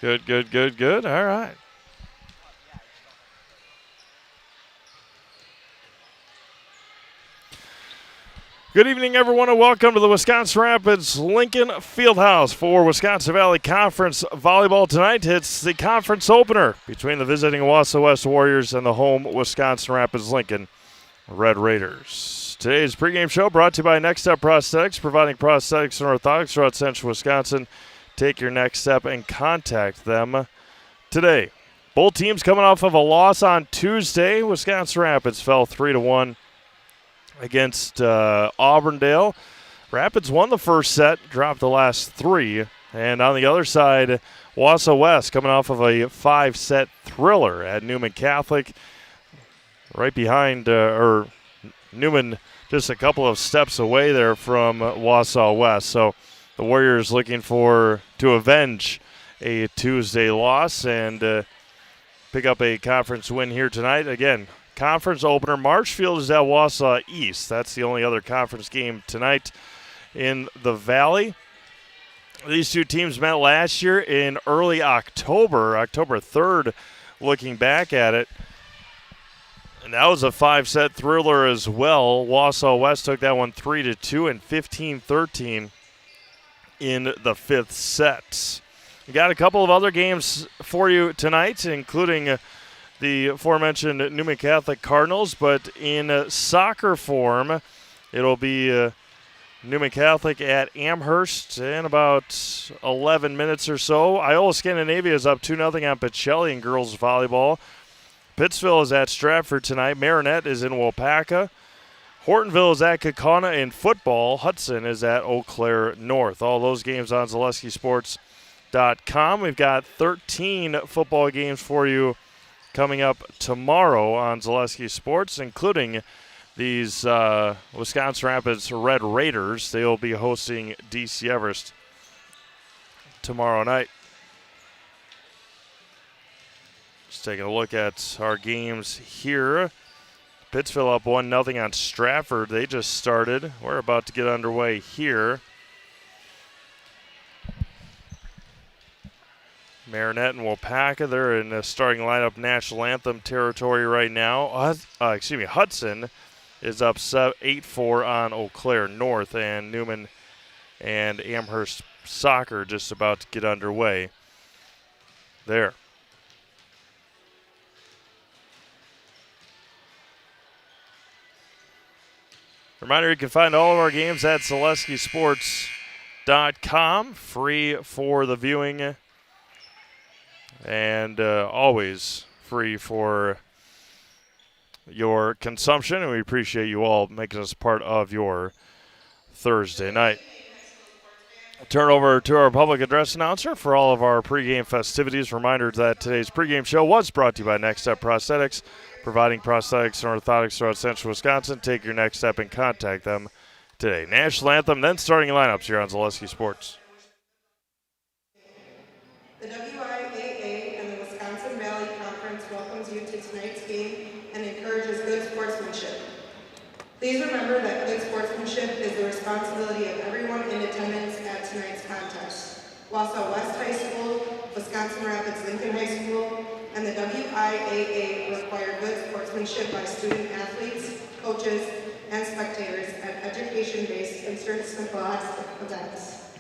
Good, good, good, good. All right. Good evening, everyone, and welcome to the Wisconsin Rapids Lincoln Fieldhouse for Wisconsin Valley Conference Volleyball tonight. It's the conference opener between the visiting Wausau West Warriors and the home Wisconsin Rapids Lincoln Red Raiders. Today's pregame show brought to you by Next Step Prosthetics, providing prosthetics and orthotics throughout central Wisconsin. Take your next step and contact them today. Both teams coming off of a loss on Tuesday. Wisconsin Rapids fell 3-1 against Auburndale. Rapids won the first set, dropped the last three. And on the other side, Wausau West coming off of a 5-set thriller at Newman Catholic. Right behind, Newman just a couple of steps away there from Wausau West. So the Warriors looking to avenge a Tuesday loss and pick up a conference win here tonight. Again, conference opener. Marshfield is at Wausau East. That's the only other conference game tonight in the Valley. These two teams met last year in early October 3rd, looking back at it. And that was a 5-set thriller as well. Wausau West took that one 3-2 and 15-13 in the fifth set. We got a couple of other games for you tonight, including the aforementioned Newman Catholic Cardinals, but in soccer form, it'll be Newman Catholic at Amherst in about 11 minutes or so. Iola Scandinavia is up 2-0 on Pacelli in girls volleyball. Pittsville is at Stratford tonight. Marinette is in Waupaca. Hortonville is at Kaukauna in football. Hudson is at Eau Claire North. All those games on ZaleskiSports.com. We've got 13 football games for you coming up tomorrow on Zaleski Sports, including these Wisconsin Rapids Red Raiders. They will be hosting DC Everest tomorrow night. Just taking a look at our games here. Pittsville up 1-0 on Stratford. They just started. We're about to get underway here. Marinette and Waupaca, they're in the starting lineup national anthem territory right now. Hudson is up 8-4 on Eau Claire North, and Newman and Amherst Soccer just about to get underway there. Reminder, you can find all of our games at ZaleskiSports.com, free for the viewing and always free for your consumption, and we appreciate you all making us part of your Thursday night. Turn over to our public address announcer for all of our pregame festivities. Reminder that today's pregame show was brought to you by Next Step Prosthetics, providing prosthetics and orthotics throughout central Wisconsin. Take your next step and contact them today. National anthem, then starting lineups here on Zaleski Sports. The WIAA and the Wisconsin Valley Conference welcomes you to tonight's game and encourages good sportsmanship. Please remember that good sportsmanship is the responsibility of everyone in attendance at tonight's contest. Wausau West High School, Wisconsin Rapids Lincoln High School, and the WIAA require good sportsmanship by student athletes, coaches, and spectators at education-based interscholastic events.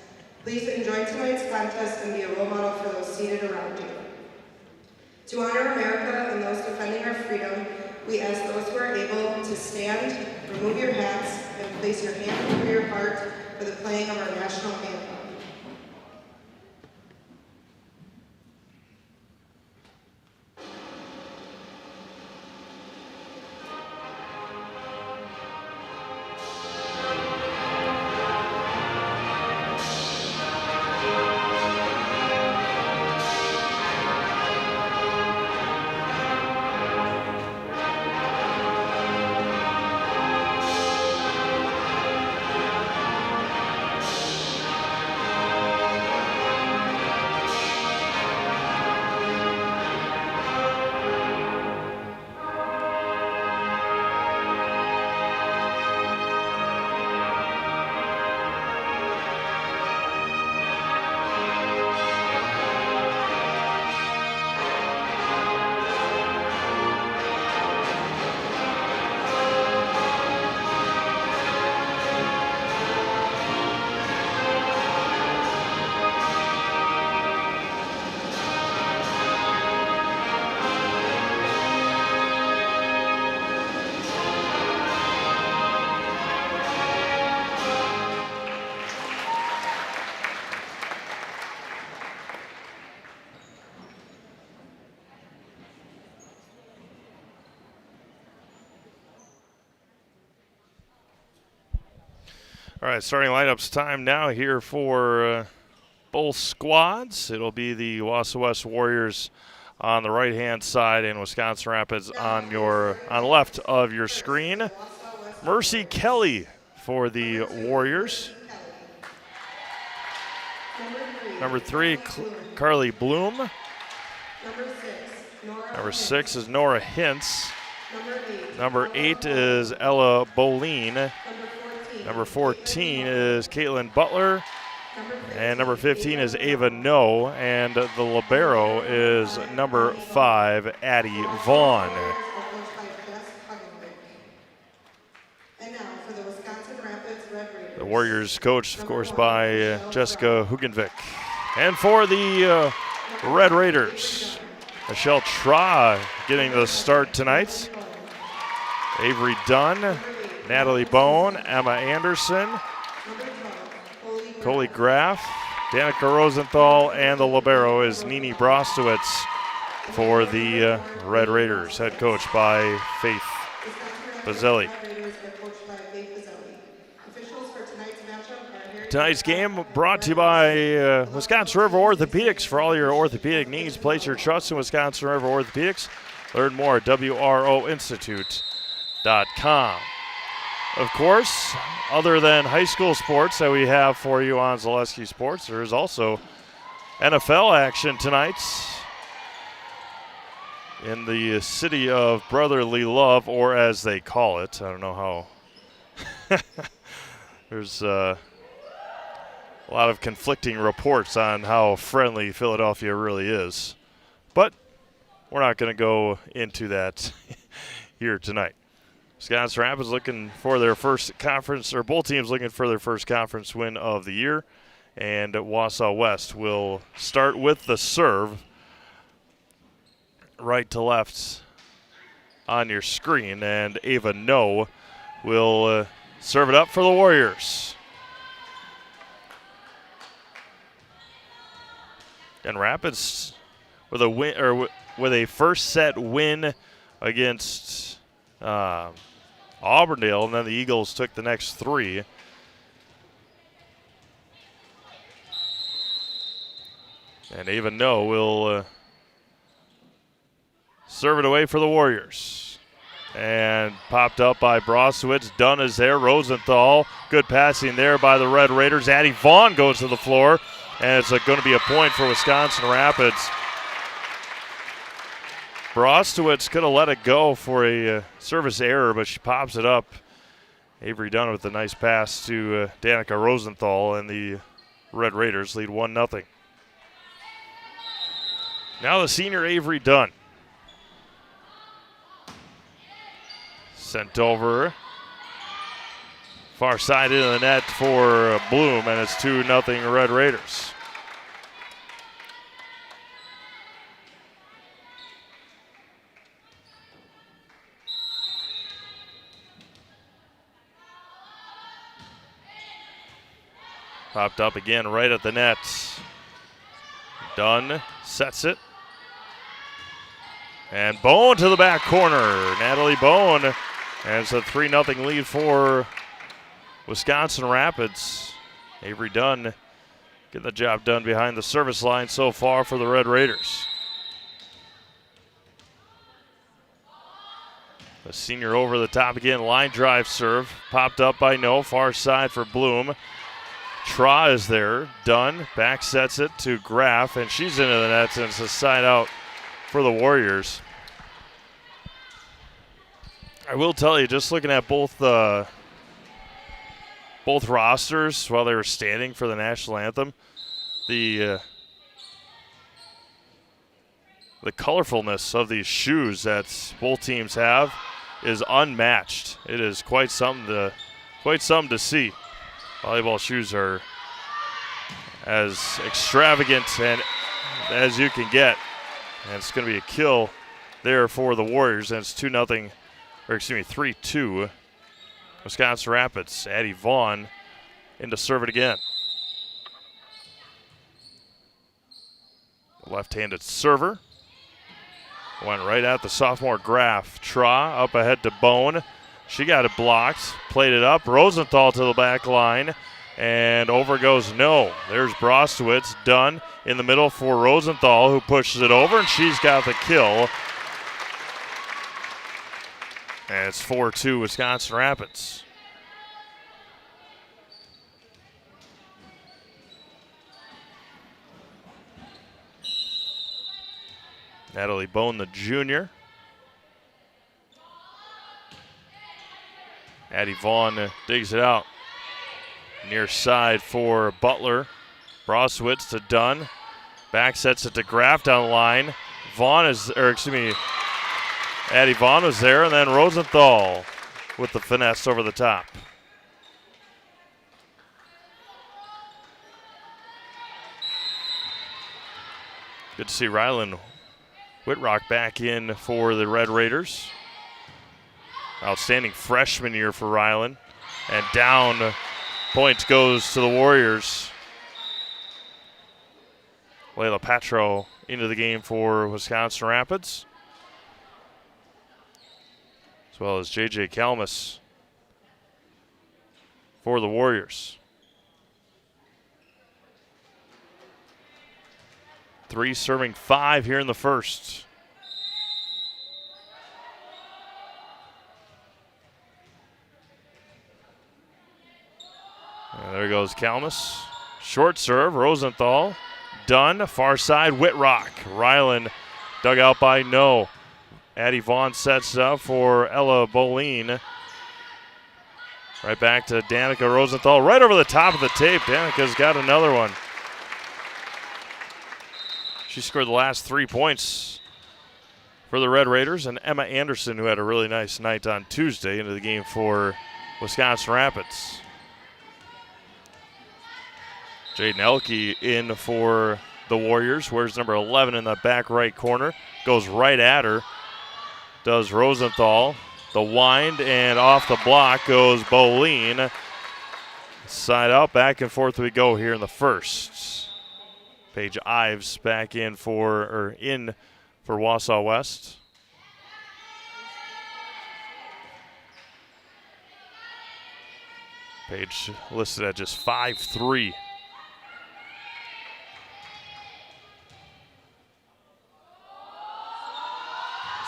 Please enjoy tonight's contest and be a role model for those seated around you. To honor America and those defending our freedom, we ask those who are able to stand, remove your hats, and place your hand over your heart for the playing of our national anthem. All right, starting lineups time now here for both squads. It'll be the Wausau West Warriors on the right-hand side and Wisconsin Rapids on the left of your screen. Mercy Kelly for the Warriors. Number 3, Carly Bloom. Number 6 is Nora Hintz. Number 8 is Ella Boline. Number 14 is Caitlin Butler. And number 15 is Ava No. And the libero is number 5, Addie Vaughn. The Warriors coached, of course, by Jessica Hugenvik. And for the Red Raiders, Michelle Tra getting the start tonight. Avery Dunn, Natalie Bone, Emma Anderson, Coley Graff, Danica Rosenthal, and the libero is Nini Brostowitz for the Red Raiders, head coached by Faith Bazzelli. Tonight's game brought to you by Wisconsin River Orthopedics. For all your orthopedic needs, place your trust in Wisconsin River Orthopedics. Learn more at WROinstitute.com. Of course, other than high school sports that we have for you on Zaleski Sports, there is also NFL action tonight in the city of brotherly love, or as they call it. I don't know how. There's a lot of conflicting reports on how friendly Philadelphia really is. But we're not going to go into that here tonight. Wisconsin Rapids looking for their first conference, or both teams looking for their first conference win of the year. And Wausau West will start with the serve, right to left on your screen. And Ava No will serve it up for the Warriors. And Rapids with a win, or with a first set win against Auburndale, and then the Eagles took the next 3. And Ava No will serve it away for the Warriors. And popped up by Brostowitz. Dunn is there. Rosenthal. Good passing there by the Red Raiders. Addie Vaughn goes to the floor. And it's going to be a point for Wisconsin Rapids. Brostowitz could have let it go for a service error, but she pops it up. Avery Dunn with a nice pass to Danica Rosenthal, and the Red Raiders lead 1-0. Now the senior Avery Dunn. Sent over. Far side into the net for Bloom, and it's 2-0 Red Raiders. Popped up again right at the net. Dunn sets it. And Bone to the back corner. Natalie Bone. And it's a 3-0 lead for Wisconsin Rapids. Avery Dunn getting the job done behind the service line so far for the Red Raiders. The senior over the top again. Line drive serve. Popped up by No. Far side for Bloom. Tra is there. Dunn back sets it to Graff, and she's into the net, and it's a side out for the Warriors. I will tell you, just looking at both rosters while they were standing for the national anthem, the colorfulness of these shoes that both teams have is unmatched. It is quite something to see. Volleyball shoes are as extravagant and as you can get. And it's going to be a kill there for the Warriors. And it's 3-2 Wisconsin Rapids. Addie Vaughn in to serve it again. Left-handed server. Went right at the sophomore Graff. Tra up ahead to Bone. She got it blocked, played it up. Rosenthal to the back line, and over goes no. There's Brostowitz, done in the middle for Rosenthal, who pushes it over, and she's got the kill. And it's 4-2 Wisconsin Rapids. Natalie Bone, the junior. Addie Vaughn digs it out. Near side for Butler. Brostowitz to Dunn. Back sets it to Graff down the line. Addie Vaughn was there, and then Rosenthal with the finesse over the top. Good to see Rylan Whitrock back in for the Red Raiders. Outstanding freshman year for Rylan. And down, points goes to the Warriors. Layla Patro into the game for Wisconsin Rapids, as well as J.J. Kalmus for the Warriors. 3 serving 5 here in the first. And there goes Kalmus. Short serve, Rosenthal. Done, far side, Whitrock. Rylan dug out by No. Addie Vaughn sets up for Ella Boline. Right back to Danica Rosenthal, right over the top of the tape. Danica's got another one. She scored the last 3 points for the Red Raiders, and Emma Anderson, who had a really nice night on Tuesday, into the game for Wisconsin Rapids. Jaden Elke in for the Warriors. Wears number 11 in the back right corner. Goes right at her. Does Rosenthal. The wind, and off the block goes Boline. Side out, back and forth we go here in the first. Paige Ives back in for Wausau West. Paige listed at just 5'3".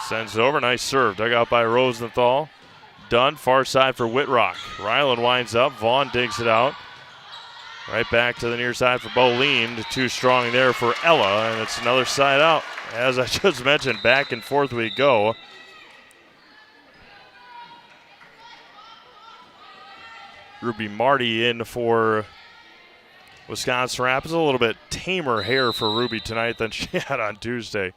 Sends it over, nice serve. Dug out by Rosenthal. Dunn, far side for Whitrock. Rylan winds up, Vaughn digs it out. Right back to the near side for Boline. Too strong there for Ella, and it's another side out. As I just mentioned, back and forth we go. Ruby Marty in for Wisconsin Rapids. A little bit tamer hair for Ruby tonight than she had on Tuesday.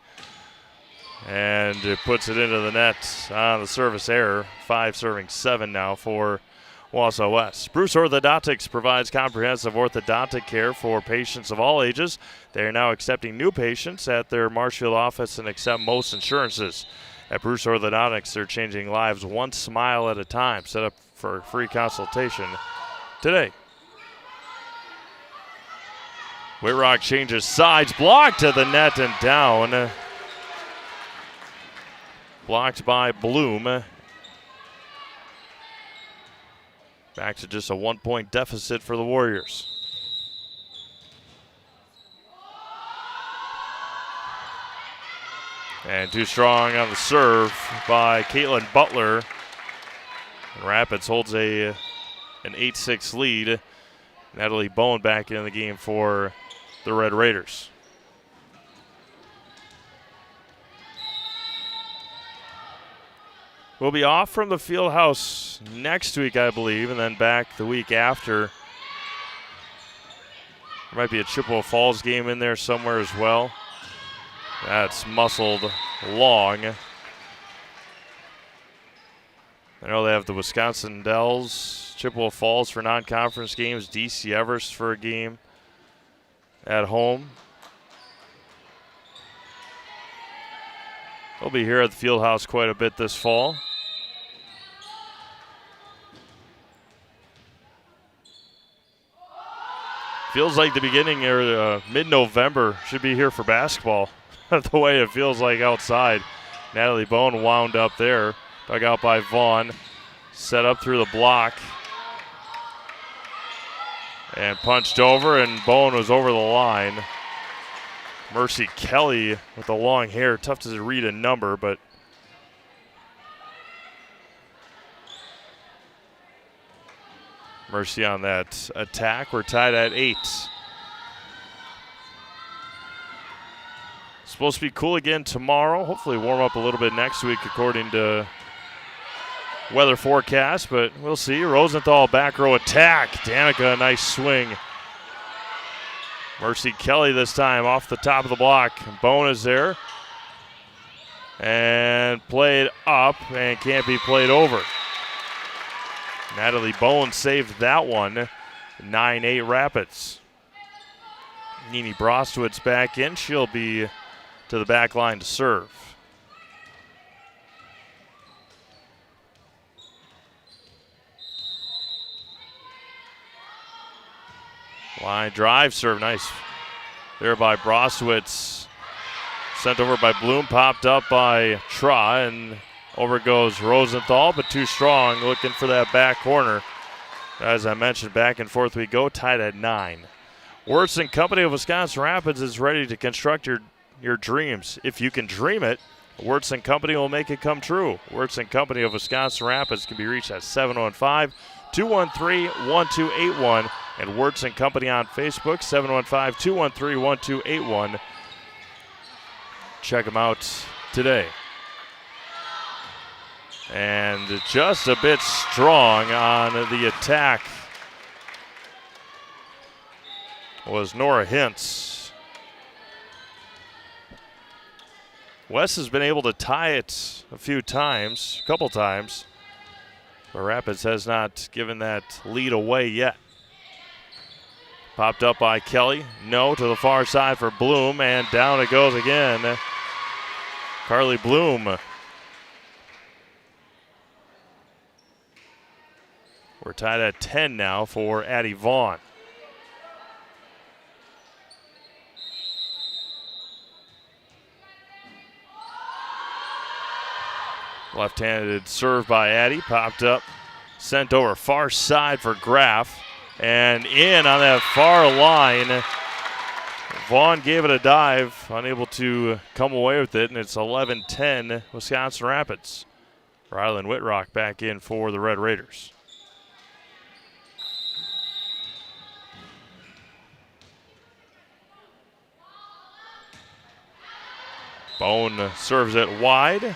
And it puts it into the net on the service error. 5 serving 7 now for Wausau West. Bruce Orthodontics provides comprehensive orthodontic care for patients of all ages. They are now accepting new patients at their Marshfield office and accept most insurances. At Bruce Orthodontics, they're changing lives one smile at a time. Set up for a free consultation today. Whitrock changes sides, blocked to the net and down. Blocked by Bloom. Back to just a 1-point deficit for the Warriors. And too strong on the serve by Caitlin Butler. And Rapids holds an 8-6 lead. Natalie Bone back in the game for the Red Raiders. We'll be off from the field house next week, I believe, and then back the week after. There might be a Chippewa Falls game in there somewhere as well. That's muscled long. I know they have the Wisconsin Dells, Chippewa Falls for non-conference games, DC Everest for a game at home. They'll be here at the field house quite a bit this fall. Feels like the beginning or mid-November should be here for basketball. The way it feels like outside. Natalie Bone wound up there. Dug out by Vaughn. Set up through the block. And punched over, and Bowen was over the line. Mercy Kelly with the long hair. Tough to read a number, but Mercy on that attack. We're tied at 8. Supposed to be cool again tomorrow. Hopefully warm up a little bit next week according to weather forecast, but we'll see. Rosenthal back row attack. Danica, a nice swing. Mercy Kelly this time off the top of the block. Bone is there. And played up and can't be played over. Natalie Bone saved that one. 9-8 Rapids. Nini Brostowitz back in. She'll be to the back line to serve. Line drive serve, nice there by Brostowitz. Sent over by Bloom, popped up by Tra, and over goes Rosenthal, but too strong, looking for that back corner. As I mentioned, back and forth we go, tied at 9. Wirtz and Company of Wisconsin Rapids is ready to construct your dreams. If you can dream it, Wirtz and Company will make it come true. Wirtz and Company of Wisconsin Rapids can be reached at 715-213-1281. And Wirtz and Company on Facebook, 715-213-1281. Check them out today. And just a bit strong on the attack was Nora Hintz. Wes has been able to tie it a couple times, but Rapids has not given that lead away yet. Popped up by Kelly. No to the far side for Bloom, and down it goes again. Carly Bloom. We're tied at 10 now for Addie Vaughn. Left-handed serve by Addie. Popped up. Sent over far side for Graff. And in on that far line. Vaughn gave it a dive, unable to come away with it, and it's 11-10 Wisconsin Rapids. Rylan Whitrock back in for the Red Raiders. Bone serves it wide.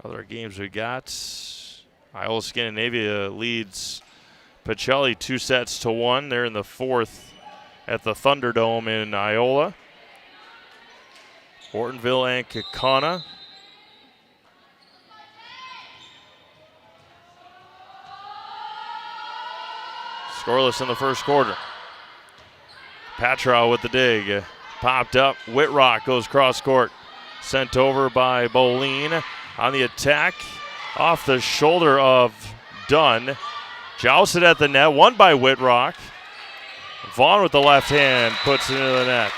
Other games we got. Iola Scandinavia leads Pacelli 2-1. They're in the 4th at the Thunderdome in Iola. Ortonville and Kaukauna. Scoreless in the first quarter. Patrow with the dig. Popped up. Whitrock goes cross court. Sent over by Boleen. On the attack, off the shoulder of Dunn. Jousted at the net, won by Whitrock. Vaughn with the left hand puts it into the net.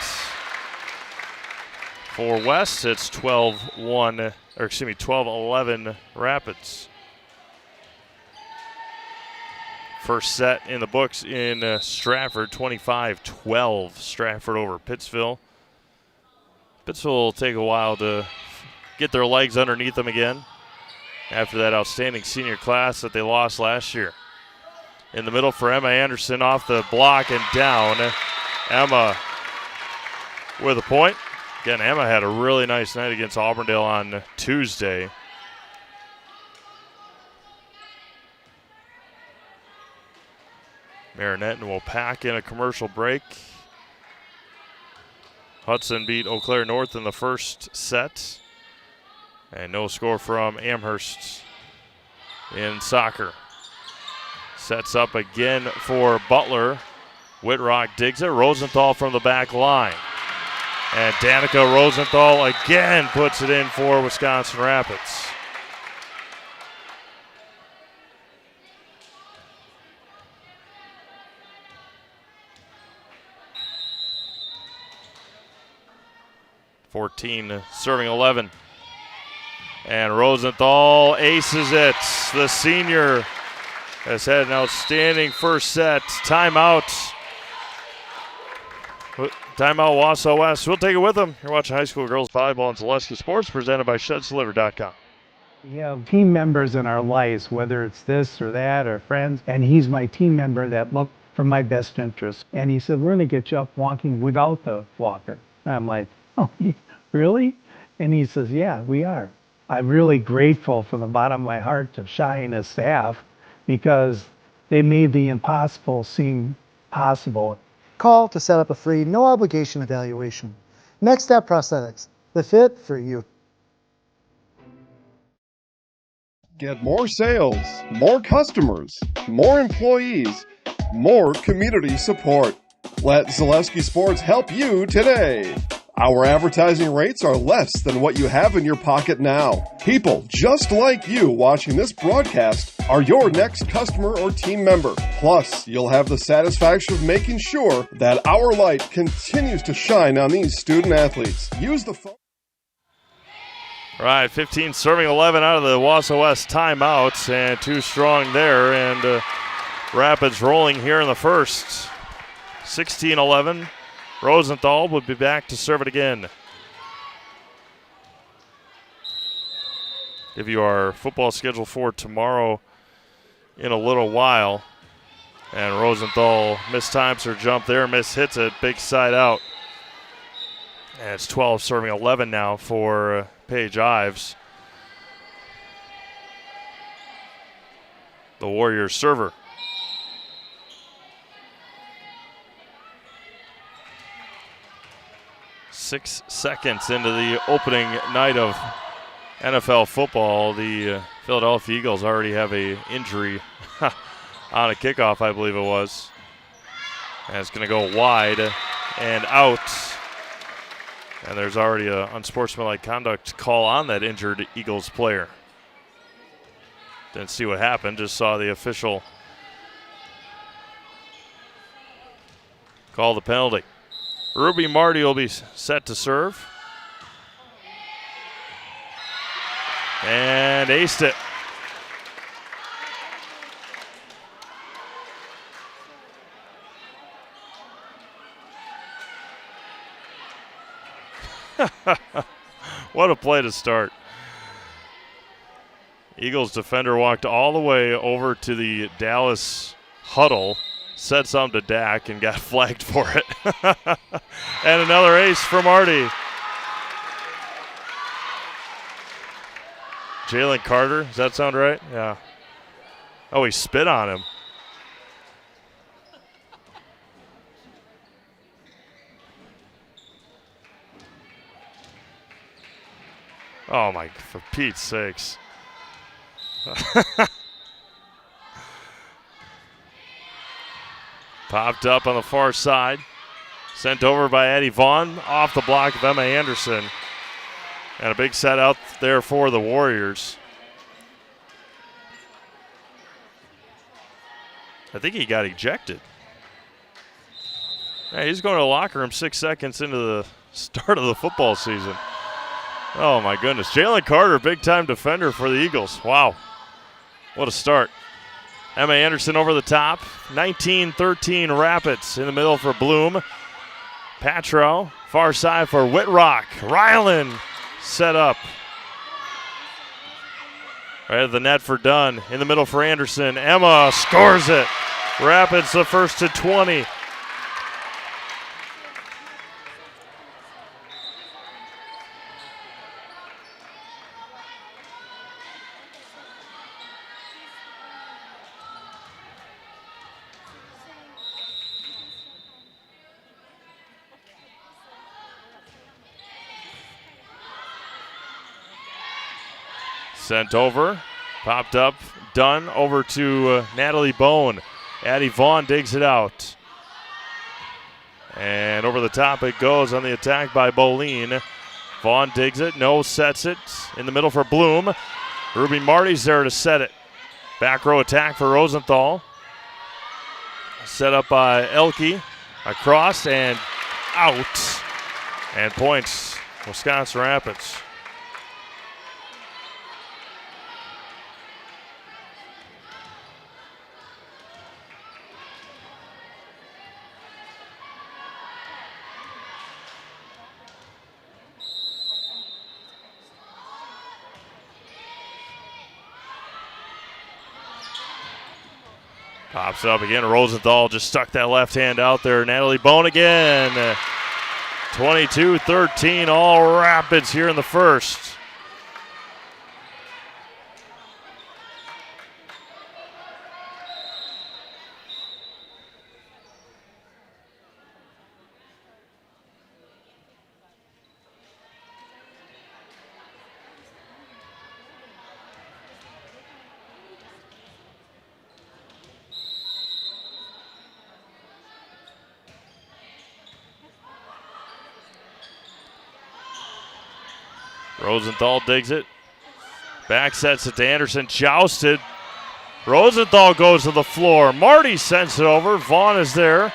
For West, it's 12-11 Rapids. First set in the books in Stratford, 25-12. Stratford over Pittsville. Pittsville will take a while to get their legs underneath them again after that outstanding senior class that they lost last year. In the middle for Emma Anderson off the block and down. Emma with a point. Again, Emma had a really nice night against Auburndale on Tuesday. Marinette will pack in a commercial break. Hudson beat Eau Claire North in the first set. And no score from Amherst in soccer. Sets up again for Butler. Whitrock digs it. Rosenthal from the back line. And Danica Rosenthal again puts it in for Wisconsin Rapids. (14) serving 11. And Rosenthal aces it. The senior has had an outstanding first set. Timeout. Timeout Wausau West. We'll take it with them. You're watching high school girls volleyball and Zaleski Sports, presented by ShedsDeliver.com. We have team members in our lives, whether it's this or that or friends, and he's my team member that looked for my best interest. And he said, we're going to get you up walking without the walker. And I'm like, oh, really? And he says, yeah, we are. I'm really grateful from the bottom of my heart to Shai and his staff because they made the impossible seem possible. Call to set up a free, no obligation evaluation. Next Step Prosthetics, the fit for you. Get more sales, more customers, more employees, more community support. Let Zaleski Sports help you today. Our advertising rates are less than what you have in your pocket now. People just like you watching this broadcast are your next customer or team member. Plus, you'll have the satisfaction of making sure that our light continues to shine on these student athletes. Use the phone. All right, 15 serving 11 out of the Wausau West timeouts, and too strong there. And Rapids rolling here in the first. 16-11. Rosenthal would be back to serve it again. Give you our football schedule for tomorrow in a little while. And Rosenthal mistimes her jump there, hits it, big side out. And it's 12 serving 11 now for Paige Ives. The Warriors server. 6 seconds into the opening night of NFL football, the Philadelphia Eagles already have an injury on a kickoff, I believe it was. And it's going to go wide and out. And there's already an unsportsmanlike conduct call on that injured Eagles player. Didn't see what happened, just saw the official call the penalty. Ruby Marty will be set to serve. And aced it. What a play to start. Eagles defender walked all the way over to the Dallas huddle, said something to Dak, and got flagged for it. And another ace for Marty. Jalen Carter, does that sound right? Yeah. Oh, he spit on him. Oh, my, for Pete's sakes. Popped up on the far side. Sent over by Addie Vaughn off the block of Emma Anderson. And a big set out there for the Warriors. I think he got ejected. Yeah, he's going to the locker room 6 seconds into the start of the football season. Oh, my goodness. Jalen Carter, big-time defender for the Eagles. Wow. What a start. Emma Anderson over the top. 19-13 Rapids in the middle for Bloom. Patro, far side for Whitrock. Ryland set up. Right at the net for Dunn. In the middle for Anderson. Emma scores it. Rapids the first to 20. Sent over, popped up, Dunn over to Natalie Bone. Addie Vaughn digs it out. And over the top it goes on the attack by Boleen. Vaughn digs it, no, sets it. In the middle for Bloom. Ruby Marty's there to set it. Back row attack for Rosenthal. Set up by Elke. Across and out. And points, Wisconsin Rapids. Pops it up again. Rosenthal just stuck that left hand out there. Natalie Bone again. 22-13, all Rapids here in the first. Rosenthal digs it. Back sets it to Anderson. Jousted. Rosenthal goes to the floor. Marty sends it over. Vaughn is there.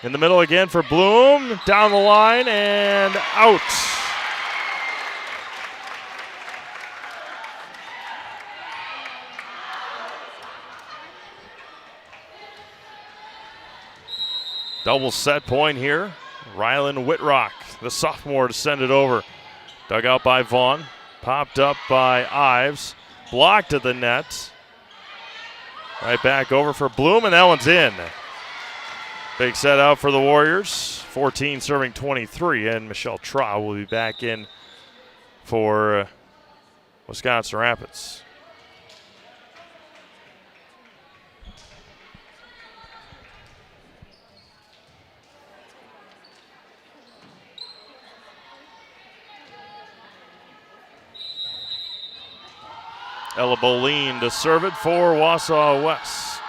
In the middle again for Bloom. Down the line and out. Double set point here. Rylan Whitrock, the sophomore, to send it over. Dug out by Vaughn. Popped up by Ives. Blocked at the net. Right back over for Bloom, and that one's in. Big set out for the Warriors. 14 serving 23, and Michelle Tra will be back in for Wisconsin Rapids. Ella Boleen to serve it for Wausau West.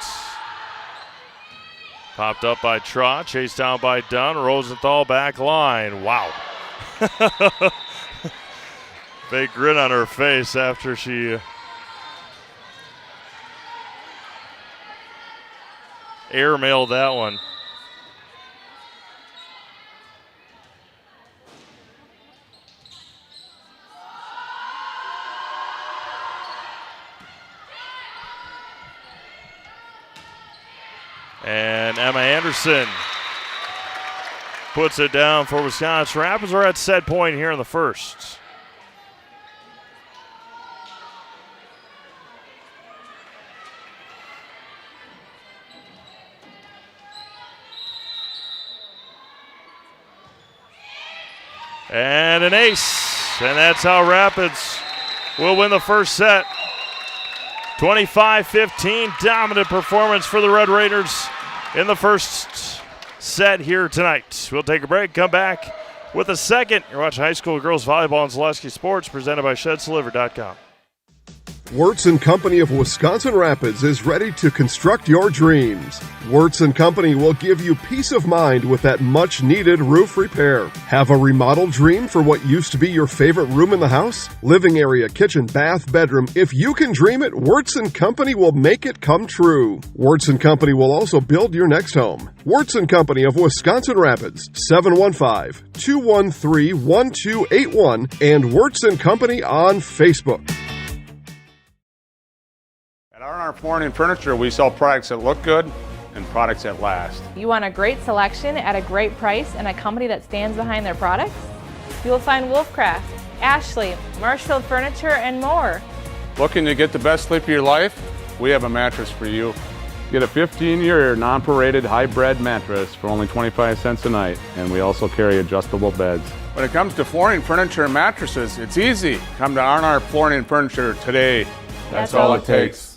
Popped up by Trot, chased down by Dunn. Rosenthal back line. Wow. Big grin on her face after she airmailed that one. And Emma Anderson puts it down for Wisconsin Rapids. We're at set point here in the first. And an ace. And that's how Rapids will win the first set. 25-15, dominant performance for the Red Raiders in the first set here tonight. We'll take a break, come back with a second. You're watching high school girls volleyball on Zaleski Sports, presented by ShedsDeliver.com. Wirtz & Company of Wisconsin Rapids is ready to construct your dreams. Wirtz & Company will give you peace of mind with that much-needed roof repair. Have a remodel dream for what used to be your favorite room in the house? Living area, kitchen, bath, bedroom. If you can dream it, Wirtz & Company will make it come true. Wirtz & Company will also build your next home. Wirtz & Company of Wisconsin Rapids, 715-213-1281, and Wirtz & Company on Facebook. At R&R Flooring and Furniture, we sell products that look good and products that last. You want a great selection at a great price and a company that stands behind their products? You will find Wolfcraft, Ashley, Marshfield Furniture, and more. Looking to get the best sleep of your life? We have a mattress for you. Get a 15-year non-paraded high-bred mattress for only 25 cents a night, and we also carry adjustable beds. When it comes to flooring, furniture, and mattresses, it's easy. Come to R&R Flooring and Furniture today. That's all it takes.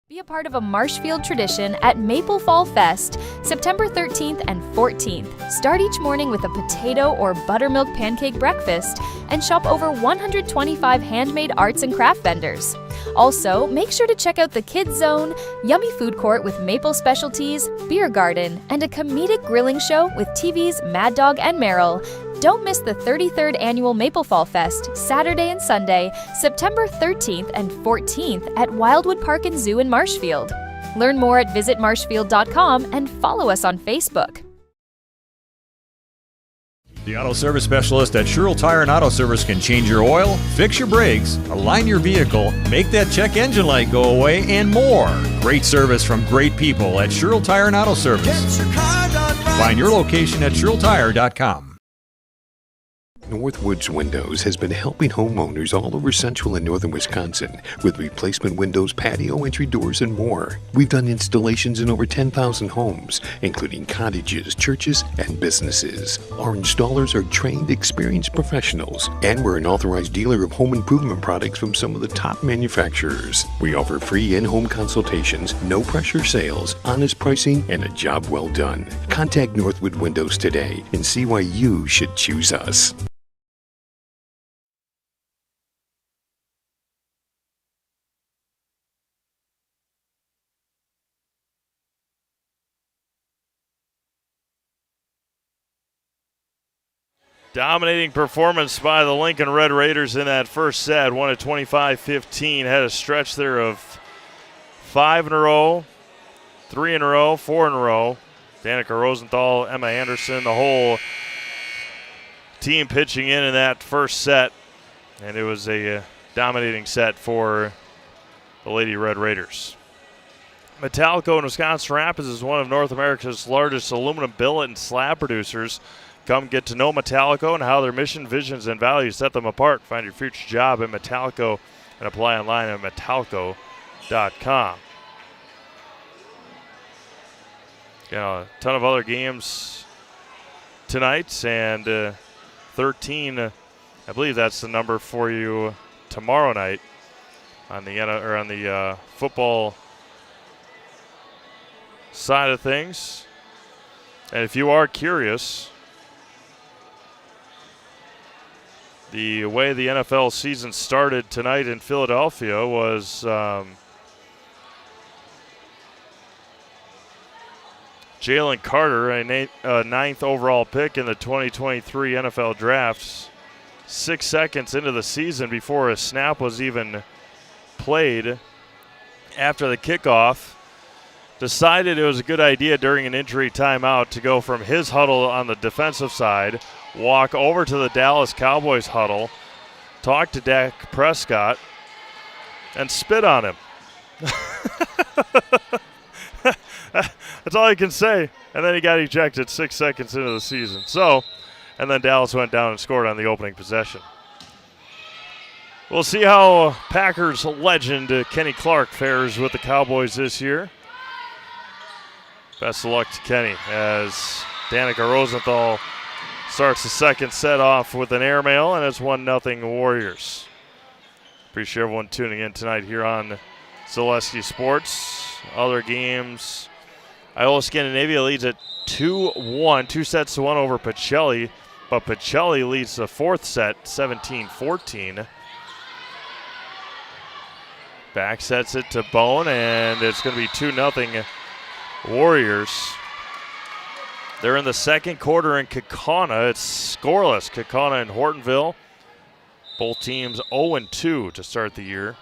Be a part of a Marshfield tradition at Maple Fall Fest, September 13th and 14th. Start each morning with a potato or buttermilk pancake breakfast and shop over 125 handmade arts and craft vendors. Also, make sure to check out the Kids Zone, yummy food court with maple specialties, beer garden, and a comedic grilling show with TV's Mad Dog and Meryl. Don't miss the 33rd Annual Maple Fall Fest, Saturday and Sunday, September 13th and 14th at Wildwood Park and Zoo in Marshfield. Learn more at visitmarshfield.com and follow us on Facebook. The Auto Service Specialist at Sherrill Tire and Auto Service can change your oil, fix your brakes, align your vehicle, make that check engine light go away, and more. Great service from great people at Sherrill Tire and Auto Service. Find your location at SherrillTire.com. Northwoods Windows has been helping homeowners all over central and northern Wisconsin with replacement windows, patio entry doors, and more. We've done installations in over 10,000 homes, including cottages, churches, and businesses. Our installers are trained, experienced professionals, and we're an authorized dealer of home improvement products from some of the top manufacturers. We offer free in-home consultations, no pressure sales, honest pricing, and a job well done. Contact Northwood Windows today and see why you should choose us. Dominating performance by the Lincoln Red Raiders in that first set. Won at 25-15. Had a stretch there of 5 in a row, 3 in a row, 4 in a row. Danica Rosenthal, Emma Anderson, the whole team pitching in that first set. And it was a dominating set for the Lady Red Raiders. Metallico in Wisconsin Rapids is one of North America's largest aluminum billet and slab producers. Come get to know Metallico and how their mission, visions, and values set them apart. Find your future job at Metallico and apply online at metallico.com. A ton of other games tonight, and 13, I believe that's the number for you tomorrow night on the football side of things. And if you are curious, the way the NFL season started tonight in Philadelphia was Jalen Carter, a ninth overall pick in the 2023 NFL Draft, 6 seconds into the season before a snap was even played after the kickoff, decided it was a good idea during an injury timeout to go from his huddle on the defensive side, walk over to the Dallas Cowboys huddle, talk to Dak Prescott, and spit on him. That's all you can say. And then he got ejected 6 seconds into the season. And then Dallas went down and scored on the opening possession. We'll see how Packers legend Kenny Clark fares with the Cowboys this year. Best of luck to Kenny as Danica Rosenthal starts the second set off with an airmail, and it's 1-0 Warriors. Appreciate everyone tuning in tonight here on Zaleski Sports. Other games, Iowa Scandinavia leads at 2-1, 2-1 over Pacelli, but Pacelli leads the fourth set 17-14. Back sets it to Bone, and it's going to be 2-0 Warriors. They're in the second quarter in Kaukauna. It's scoreless. Kaukauna and Hortonville. Both teams 0-2 to start the year.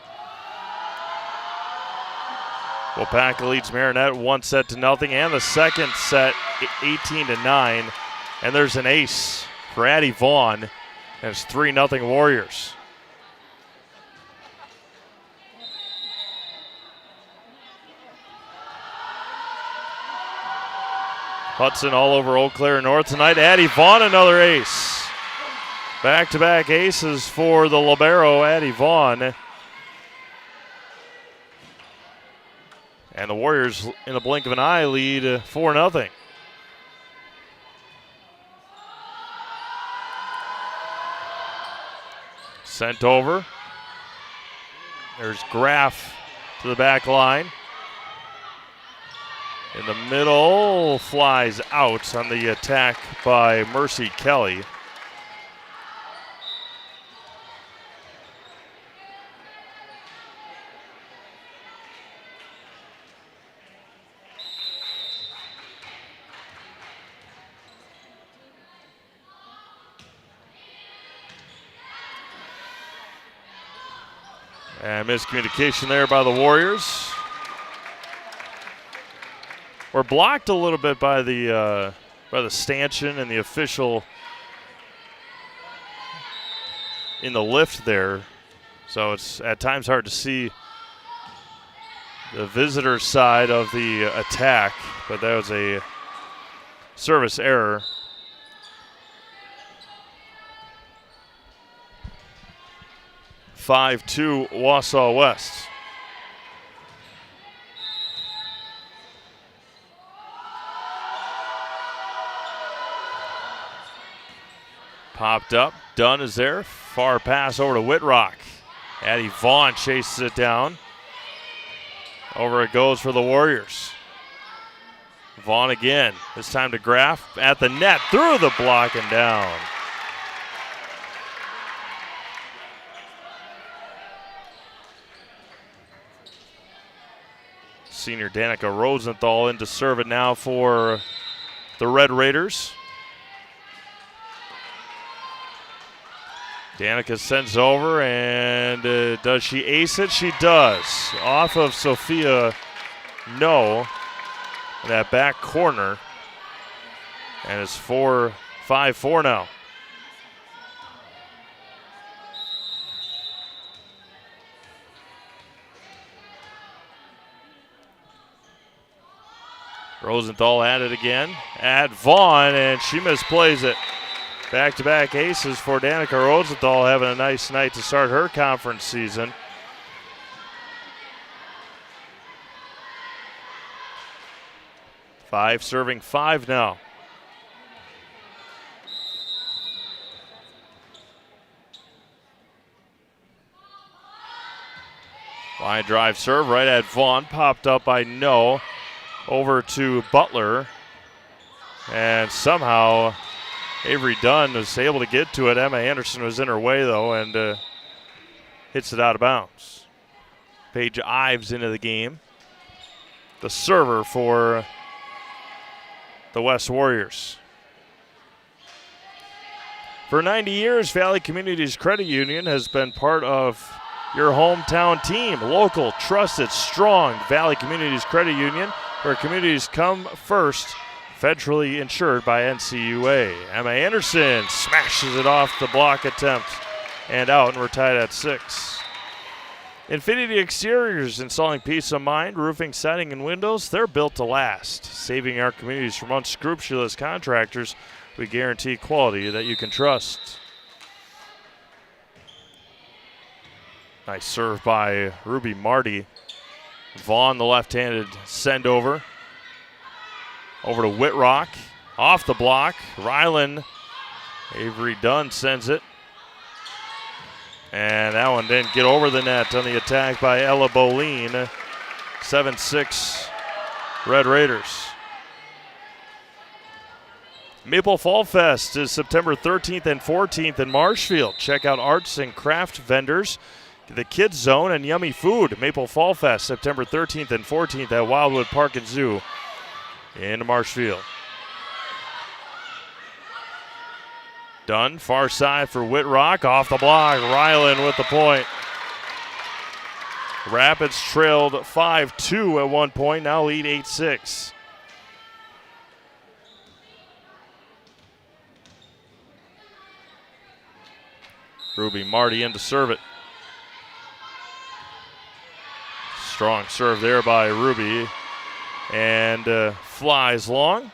Wapaka leads Marinette 1-0, and the second set 18-9. And there's an ace for Addie Vaughn, and it's 3-0 Warriors. Hudson all over Eau Claire North tonight. Addie Vaughn, another ace. Back-to-back aces for the libero, Addie Vaughn. And the Warriors, in the blink of an eye, lead 4-0. Sent over. There's Graff to the back line. In the middle, flies out on the attack by Mercy Kelly. And miscommunication there by the Warriors. We're blocked a little bit by the stanchion and the official in the lift there. So it's at times hard to see the visitor side of the attack, but that was a service error. 5-2 Wausau West. Popped up. Dunn is there. Far pass over to Whitrock. Addie Vaughn chases it down. Over it goes for the Warriors. Vaughn again. This time to Graff at the net. Through the block and down. Senior Danica Rosenthal in to serve it now for the Red Raiders. Danica sends over, and does she ace it? She does. Off of Sophia, no. In that back corner. And it's 5-4 now. Rosenthal at it again. At Vaughn, and she misplays it. Back-to-back aces for Danica Rosenthal, having a nice night to start her conference season. Five serving 5 now. Line drive serve right at Vaughn, popped up by No. Over to Butler. And somehow Avery Dunn was able to get to it. Emma Anderson was in her way, though, and hits it out of bounds. Paige Ives into the game. The server for the West Warriors. For 90 years, Valley Communities Credit Union has been part of your hometown team. Local, trusted, strong Valley Communities Credit Union, where communities come first. Federally insured by NCUA. Emma Anderson smashes it off the block attempt and out, and we're tied at 6. Infinity Exteriors, installing peace of mind, roofing, siding, and windows. They're built to last. Saving our communities from unscrupulous contractors, we guarantee quality that you can trust. Nice serve by Ruby Marty. Vaughn, the left-handed send over. Over to Whitrock, off the block. Ryland, Avery Dunn sends it. And that one didn't get over the net on the attack by Ella Boleen. 7-6 Red Raiders. Maple Fall Fest is September 13th and 14th in Marshfield. Check out arts and craft vendors, the Kids Zone, and yummy food. Maple Fall Fest, September 13th and 14th at Wildwood Park and Zoo in Marshfield. Dunn, far side for Whitrock, off the block. Ryland with the point. Rapids trailed 5-2 at one point, now lead 8-6. Ruby Marty in to serve it. Strong serve there by Ruby. And flies long.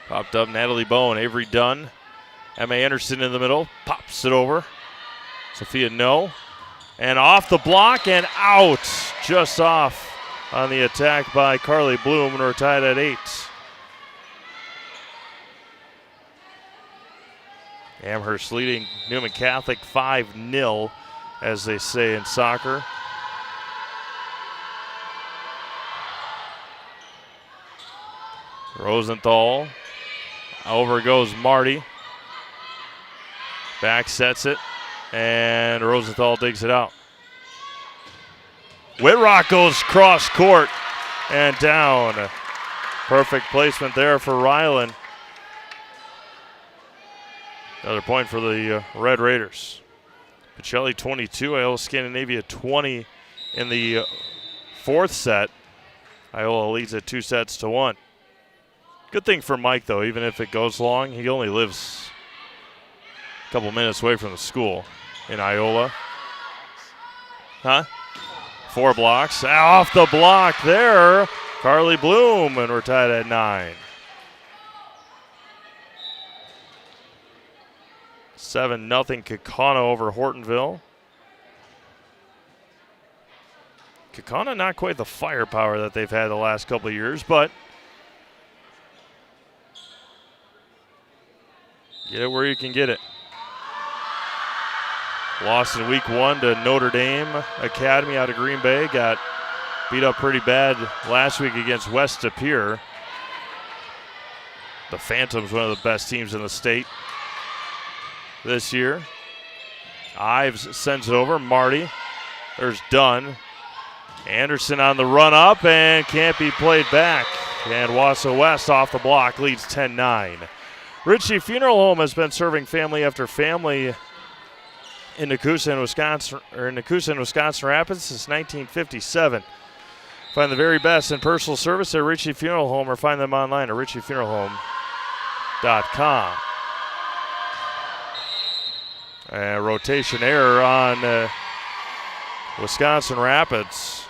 Popped up Natalie Bowen, Avery Dunn. Emma Anderson in the middle, pops it over. Sophia No. And off the block and out. Just off on the attack by Carly Bloom, and we're tied at 8. Amherst leading Newman Catholic 5-0, as they say in soccer. Rosenthal. Over goes Marty. Back sets it, and Rosenthal digs it out. Whitrock goes cross court and down. Perfect placement there for Ryland. Another point for the Red Raiders. Pacelli 22, Iola Scandinavia 20 in the fourth set. Iola leads at 2-1. Good thing for Mike, though, even if it goes long, he only lives a couple minutes away from the school in Iola. Huh? 4 blocks. Off the block there, Carly Bloom, and we're tied at 9. 7-0 Kaukauna over Hortonville. Kaukauna not quite the firepower that they've had the last couple of years, but get it where you can get it. Lost in week 1 to Notre Dame Academy out of Green Bay. Got beat up pretty bad last week against West De Pere. The Phantoms, one of the best teams in the state this year. Ives sends it over. Marty. There's Dunn. Anderson on the run up and can't be played back. And Wausau West off the block leads 10-9. Ritchie Funeral Home has been serving family after family in Nakusa and Wisconsin Rapids since 1957. Find the very best in personal service at Ritchie Funeral Home or find them online at ritchiefuneralhome.com. Rotation error on Wisconsin Rapids.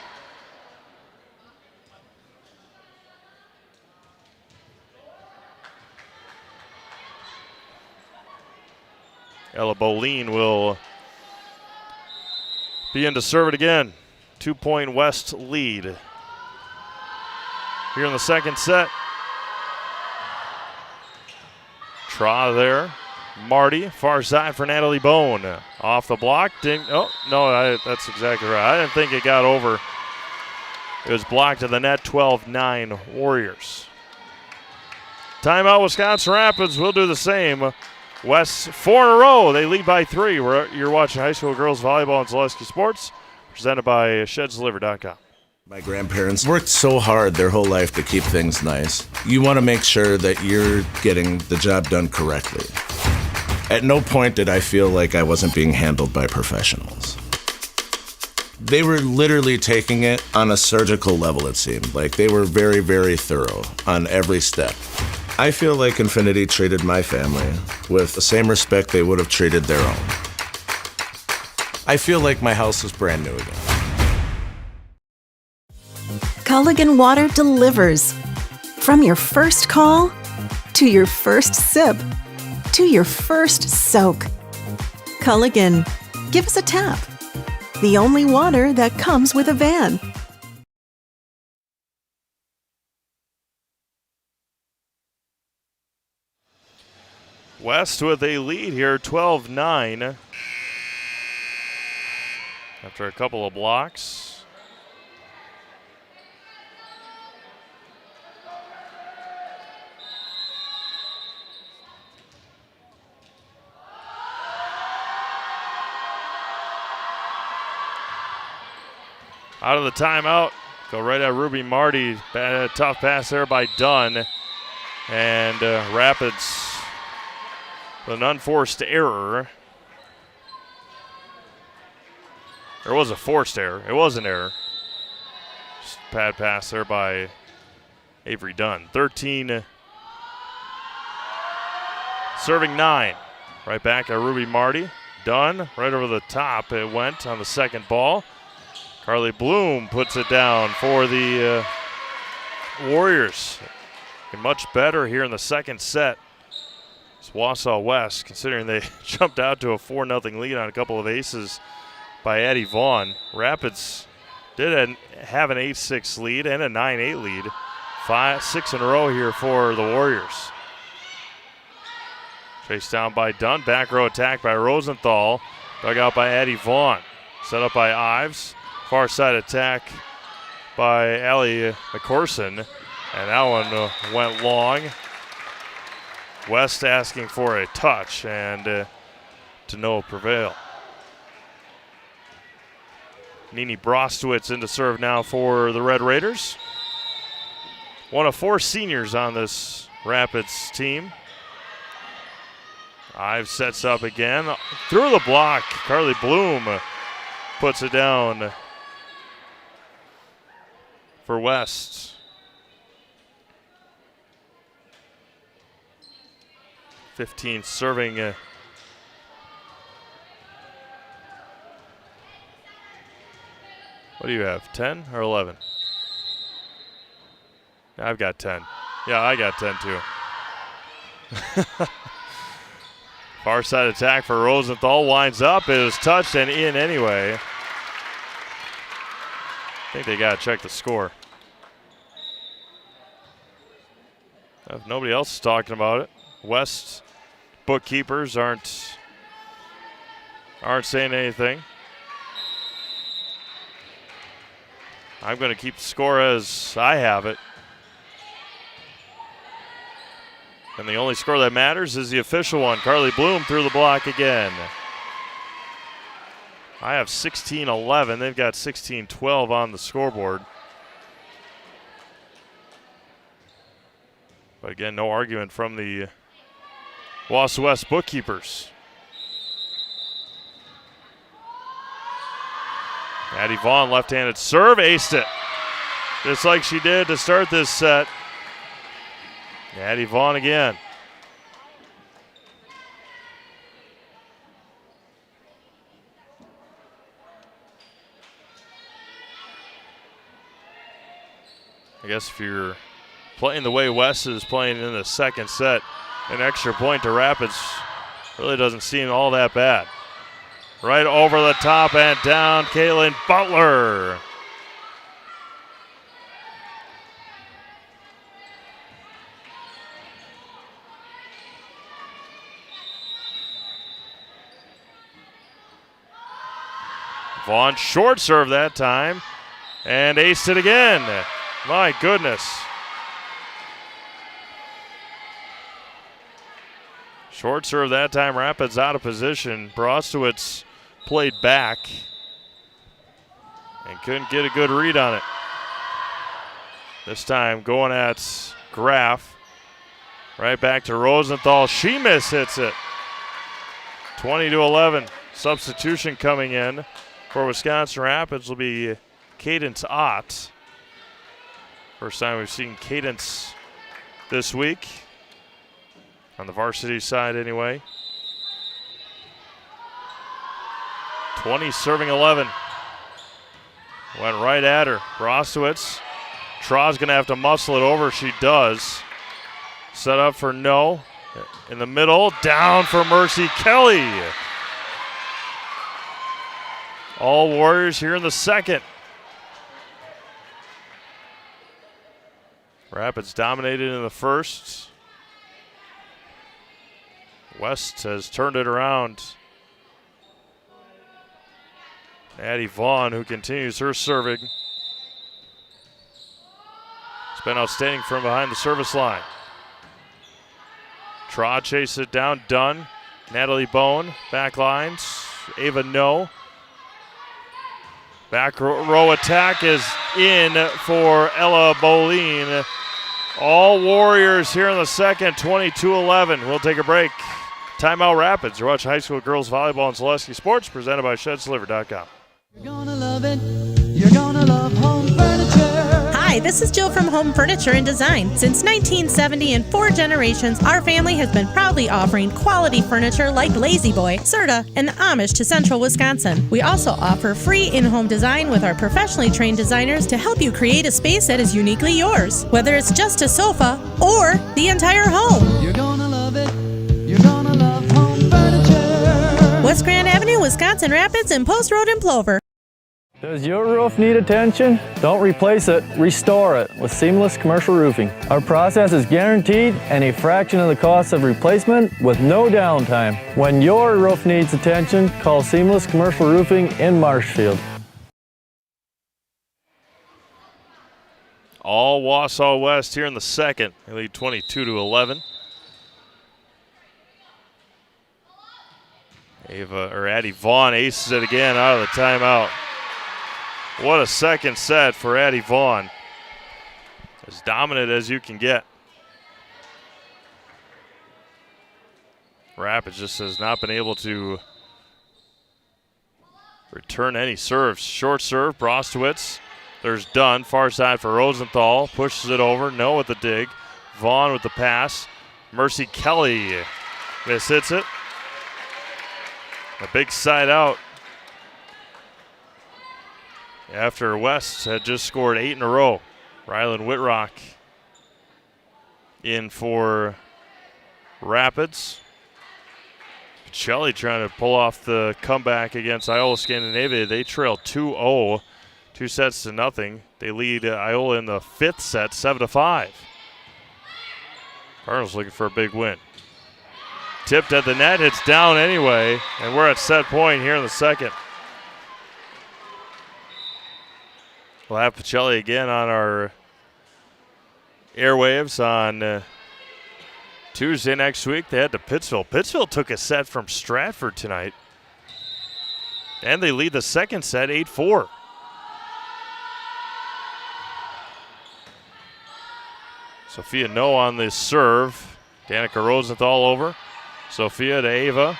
Ella Boleen will be in to serve it again. 2-point West lead. Here in the second set. Tra there. Marty, far side for Natalie Bone. Off the block. Ding. Oh, no, that's exactly right. I didn't think it got over. It was blocked to the net. 12-9 Warriors. Timeout, Wisconsin Rapids. We'll do the same. West 4 in a row. They lead by 3. You're watching high school girls volleyball on Zaleski Sports, presented by ShedsDeliver.com. My grandparents worked so hard their whole life to keep things nice. You want to make sure that you're getting the job done correctly. At no point did I feel like I wasn't being handled by professionals. They were literally taking it on a surgical level, it seemed. Like they were very, very thorough on every step. I feel like Infinity treated my family with the same respect they would have treated their own. I feel like my house is brand new again. Culligan Water delivers. From your first call, to your first sip, to your first soak. Culligan, give us a tap. The only water that comes with a van. West with a lead here, 12-9. After a couple of blocks. Out of the timeout, go right at Ruby Marty. Bad, tough pass there by Dunn. And Rapids with an unforced error. There was a forced error. It was an error. Just bad pass there by Avery Dunn. 13, serving 9. Right back at Ruby Marty. Dunn right over the top. It went on the second ball. Carly Bloom puts it down for the Warriors. Looking much better here in the second set. It's Wausau West, considering they jumped out to a 4-0 lead on a couple of aces by Addie Vaughn. Rapids did have an 8-6 lead and a 9-8 lead. 6 in a row here for the Warriors. Chased down by Dunn. Back row attack by Rosenthal. Dug out by Addie Vaughn. Set up by Ives. Far side attack by Allie McCorson. And that one went long. West asking for a touch and to no prevail. Nini Brostowitz into serve now for the Red Raiders. One of 4 seniors on this Rapids team. Ives sets up again. Through the block, Carly Bloom puts it down for West. 15 serving What do you have, 10 or 11? I've got 10. Yeah, I got 10 too. Far side attack for Rosenthal. Winds up. It is touched and in anyway. I think they got to check the score. If nobody else is talking about it, West bookkeepers aren't saying anything. I'm going to keep the score as I have it. And the only score that matters is the official one. Carly Bloom through the block again. I have 16-11. They've got 16-12 on the scoreboard. But again, no argument from the Wausau West bookkeepers. Addie Vaughn, left-handed serve, aced it. Just like she did to start this set. Addie Vaughn again. I guess if you're playing the way West is playing in the second set, an extra point to Rapids really doesn't seem all that bad. Right over the top and down, Caitlin Butler. Vaughn short serve that time and aced it again. My goodness. Short serve that time, Rapids out of position. Brostowitz played back and couldn't get a good read on it. This time going at Graff. Right back to Rosenthal. She mishits it. 20-11. Substitution coming in for Wisconsin Rapids will be Cadence Ott. First time we've seen Cadence this week. On the varsity side anyway. 20 serving 11. Went right at her. Brostowitz. Traw's going to have to muscle it over. She does. Set up for no. In the middle. Down for Mercy Kelly. All Warriors here in the second. Rapids dominated in the first. West has turned it around. Addie Vaughn, who continues her serving. It's been outstanding from behind the service line. Traw chases it down, Dunn. Natalie Bone, back lines. Ava No. Back row attack is in for Ella Bolin. All Warriors here in the second, 22-11. We'll take a break. Timeout Rapids. You watch high school girls volleyball and Zaleski Sports, presented by ShedsDeliver.com. You're gonna love it. You're gonna love home furniture. Hi, this is Jill from Home Furniture and Design. Since 1970 and 4 generations, our family has been proudly offering quality furniture like Lazy Boy, Serta, and Amish to Central Wisconsin. We also offer free in-home design with our professionally trained designers to help you create a space that is uniquely yours, whether it's just a sofa or the entire home. You're gonna love it. You're gonna love home furniture. West Grand Avenue, Wisconsin Rapids, and Post Road in Plover. Does your roof need attention? Don't replace it, restore it with Seamless Commercial Roofing. Our process is guaranteed and a fraction of the cost of replacement with no downtime. When your roof needs attention, call Seamless Commercial Roofing in Marshfield. All Wausau West here in the second. They lead 22-11. Addie Vaughn aces it again out of the timeout. What a second set for Addie Vaughn. As dominant as you can get. Rapids just has not been able to return any serves. Short serve, Brostowitz. There's Dunn, far side for Rosenthal. Pushes it over, no with the dig. Vaughn with the pass. Mercy Kelly mishits it. A big side out. after West had just scored 8 in a row. Rylan Whitrock in for Rapids. Pacelli trying to pull off the comeback against Iola Scandinavia. They trail 2-0, 2-0. They lead Iola in the 5th set, 7-5. Cardinals looking for a big win. Tipped at the net, it's down anyway, and we're at set point here in the second. We'll have Pacelli again on our airwaves on Tuesday next week. They head to Pittsville. Pittsville took a set from Stratford tonight, and they lead the second set 8-4. Sophia No on the serve. Danica Rosenthal over. Sophia to Ava.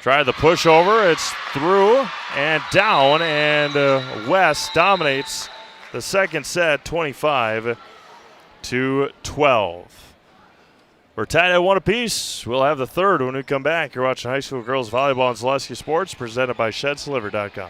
Tried the push over. It's through and down, and West dominates the second set 25-12. We're tied at 1 apiece. We'll have the third when we come back. You're watching high school girls volleyball on Zaleski Sports, presented by ShedsDeliver.com.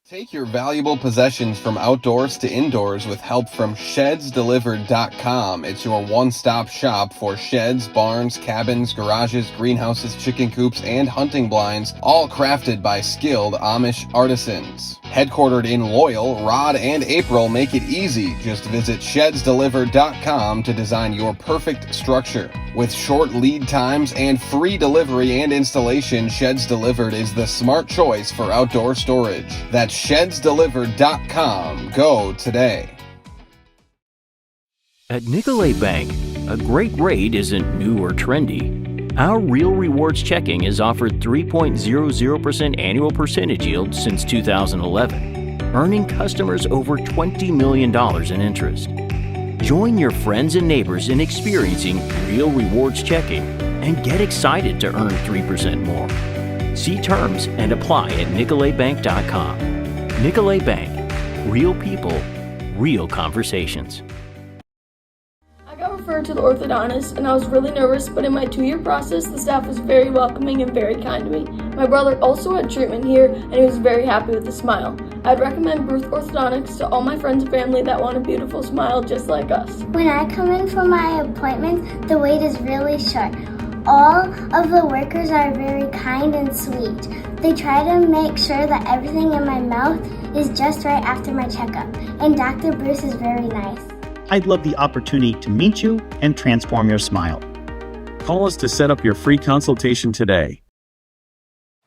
Take your valuable possessions from outdoors to indoors with help from ShedsDelivered.com. It's your one-stop shop for sheds, barns, cabins, garages, greenhouses, chicken coops, and hunting blinds, all crafted by skilled Amish artisans. Headquartered in Loyal, Rod and April make it easy. Just visit ShedsDelivered.com to design your perfect structure. With short lead times and free delivery and installation, Sheds Delivered is the smart choice for outdoor storage. That's ShedsDelivered.com. Go today. At Nicolay Bank, a great rate isn't new or trendy. Our Real Rewards checking has offered 3.00% annual percentage yield since 2011, earning customers over $20 million in interest. Join your friends and neighbors in experiencing Real Rewards checking and get excited to earn 3% more. See terms and apply at NicolayBank.com. Nicolay Bank. Real people, real conversations. I got referred to the orthodontist and I was really nervous, but in my 2-year process, the staff was very welcoming and very kind to me. My brother also had treatment here and he was very happy with the smile. I'd recommend Bruce Orthodontics to all my friends and family that want a beautiful smile just like us. When I come in for my appointment, the wait is really short. All of the workers are very kind and sweet. They try to make sure that everything in my mouth is just right after my checkup, and Dr. Bruce is very nice. I'd love the opportunity to meet you and transform your smile. Call us to set up your free consultation today.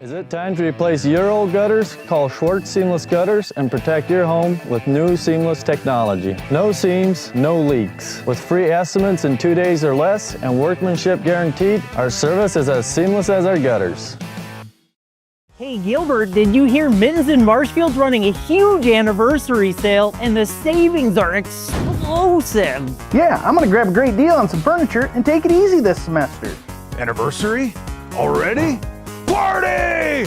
Is it time to replace your old gutters? Call Schwartz Seamless Gutters and protect your home with new seamless technology. No seams, no leaks. With free estimates in 2 days or less and workmanship guaranteed, our service is as seamless as our gutters. Hey Gilbert, did you hear Mittens in Marshfield's running a huge anniversary sale and the savings are explosive? Yeah, I'm gonna grab a great deal on some furniture and take it easy this semester. Anniversary? Already? Party!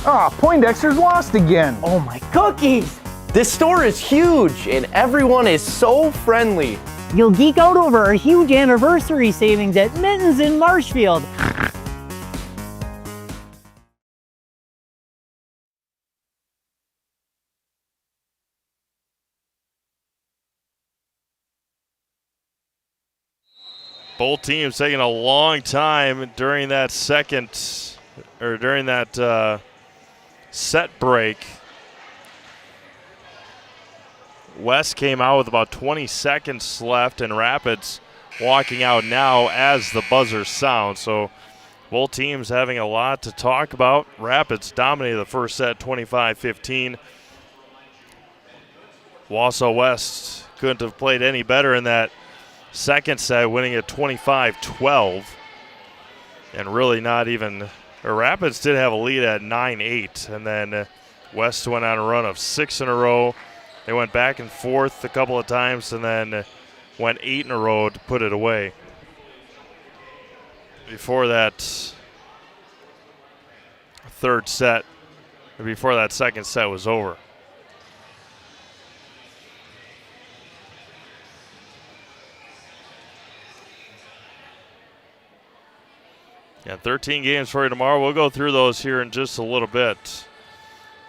Ah, Poindexter's lost again. Oh my cookies! This store is huge and everyone is so friendly. You'll geek out over our huge anniversary savings at Mittens in Marshfield. Both teams taking a long time during that set break. West came out with about 20 seconds left, and Rapids walking out now as the buzzer sounds. So both teams having a lot to talk about. Rapids dominated the first set 25-15. Wausau West couldn't have played any better in that second set, winning at 25-12. And really not even – Rapids did have a lead at 9-8. And then West went on a run of 6 in a row. They went back and forth a couple of times and then went 8 in a row to put it away. Before that second set was over. Yeah, 13 games for you tomorrow. We'll go through those here in just a little bit.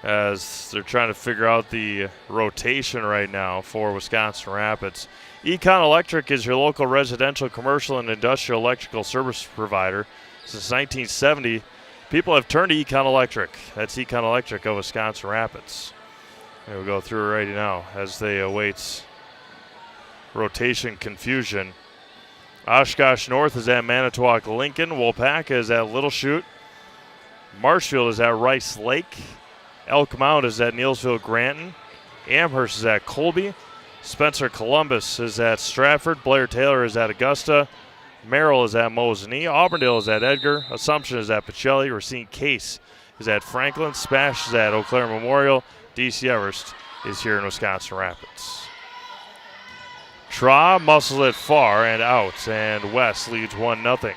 as they're trying to figure out the rotation right now for Wisconsin Rapids. Econ Electric is your local residential, commercial, and industrial electrical service provider. Since 1970, people have turned to Econ Electric. That's Econ Electric of Wisconsin Rapids. And we'll go through it right now as they await rotation confusion. Oshkosh North is at Manitowoc Lincoln. Waupaca is at Little Chute. Marshfield is at Rice Lake. Elk Mount is at Neelsville Granton. Amherst is at Colby. Spencer Columbus is at Stratford. Blair Taylor is at Augusta. Merrill is at Mosinee. Auburndale is at Edgar. Assumption is at Pacelli. Racine Case is at Franklin. Spash is at Eau Claire Memorial. DC Everest is here in Wisconsin Rapids. Tra muscles it far and out, and West leads 1-0.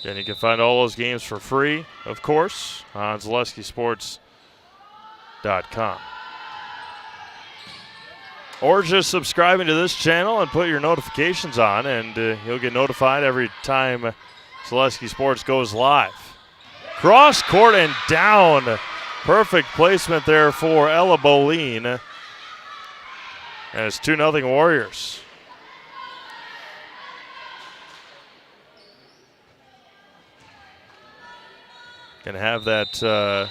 And you can find all those games for free, of course, on ZaleskiSports.com. Or just subscribing to this channel and put your notifications on, and you'll get notified every time Zaleski Sports goes live. Cross court and down. Perfect placement there for Ella Boline. And it's 2-0 Warriors. Gonna have that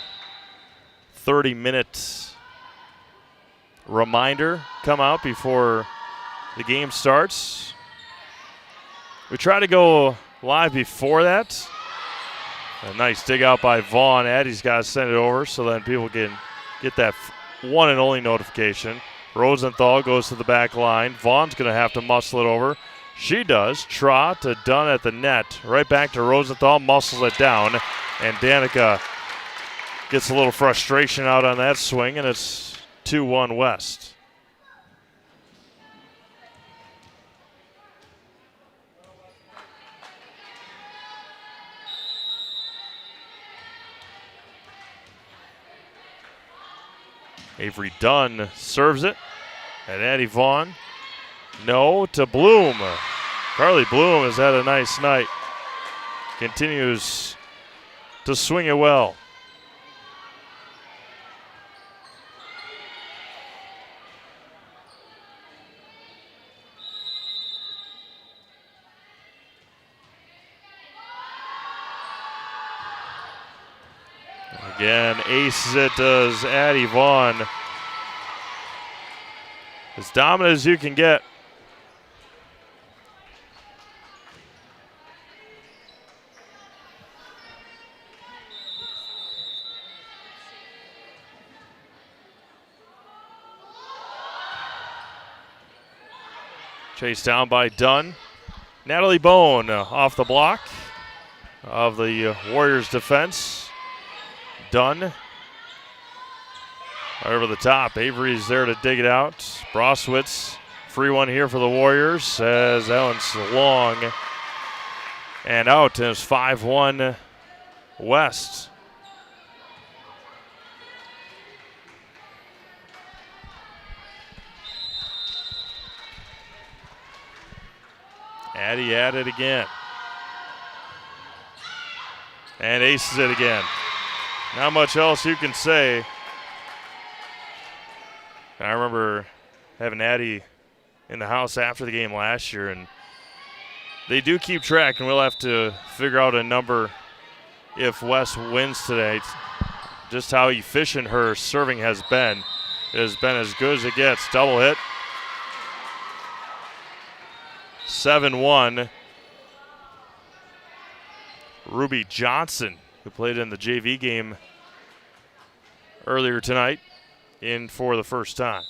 30-minute reminder come out before the game starts. We try to go live before that. A nice dig out by Vaughn. Addie's got to send it over so then people can get that one and only notification. Rosenthal goes to the back line. Vaughn's going to have to muscle it over. She does. Trot to Dunn at the net. Right back to Rosenthal, muscles it down. And Danica gets a little frustration out on that swing, and it's 2-1 West. Avery Dunn serves it. And Addie Vaughn. No to Bloom. Carly Bloom has had a nice night. Continues to swing it well. Again, aces it does Addie Vaughn. As dominant as you can get. Chased down by Dunn. Natalie Bone off the block of the Warriors defense. Dunn over the top. Avery's there to dig it out. Broswitz, free one here for the Warriors as that one's long and out. And it's 5-1 West. Addie at it again. And aces it again. Not much else you can say. I remember having Addie in the house after the game last year, and they do keep track, and we'll have to figure out a number if West wins today. Just how efficient her serving has been. It has been as good as it gets. Double hit. 7-1. Ruby Johnson, who played in the JV game earlier tonight, in for the first time.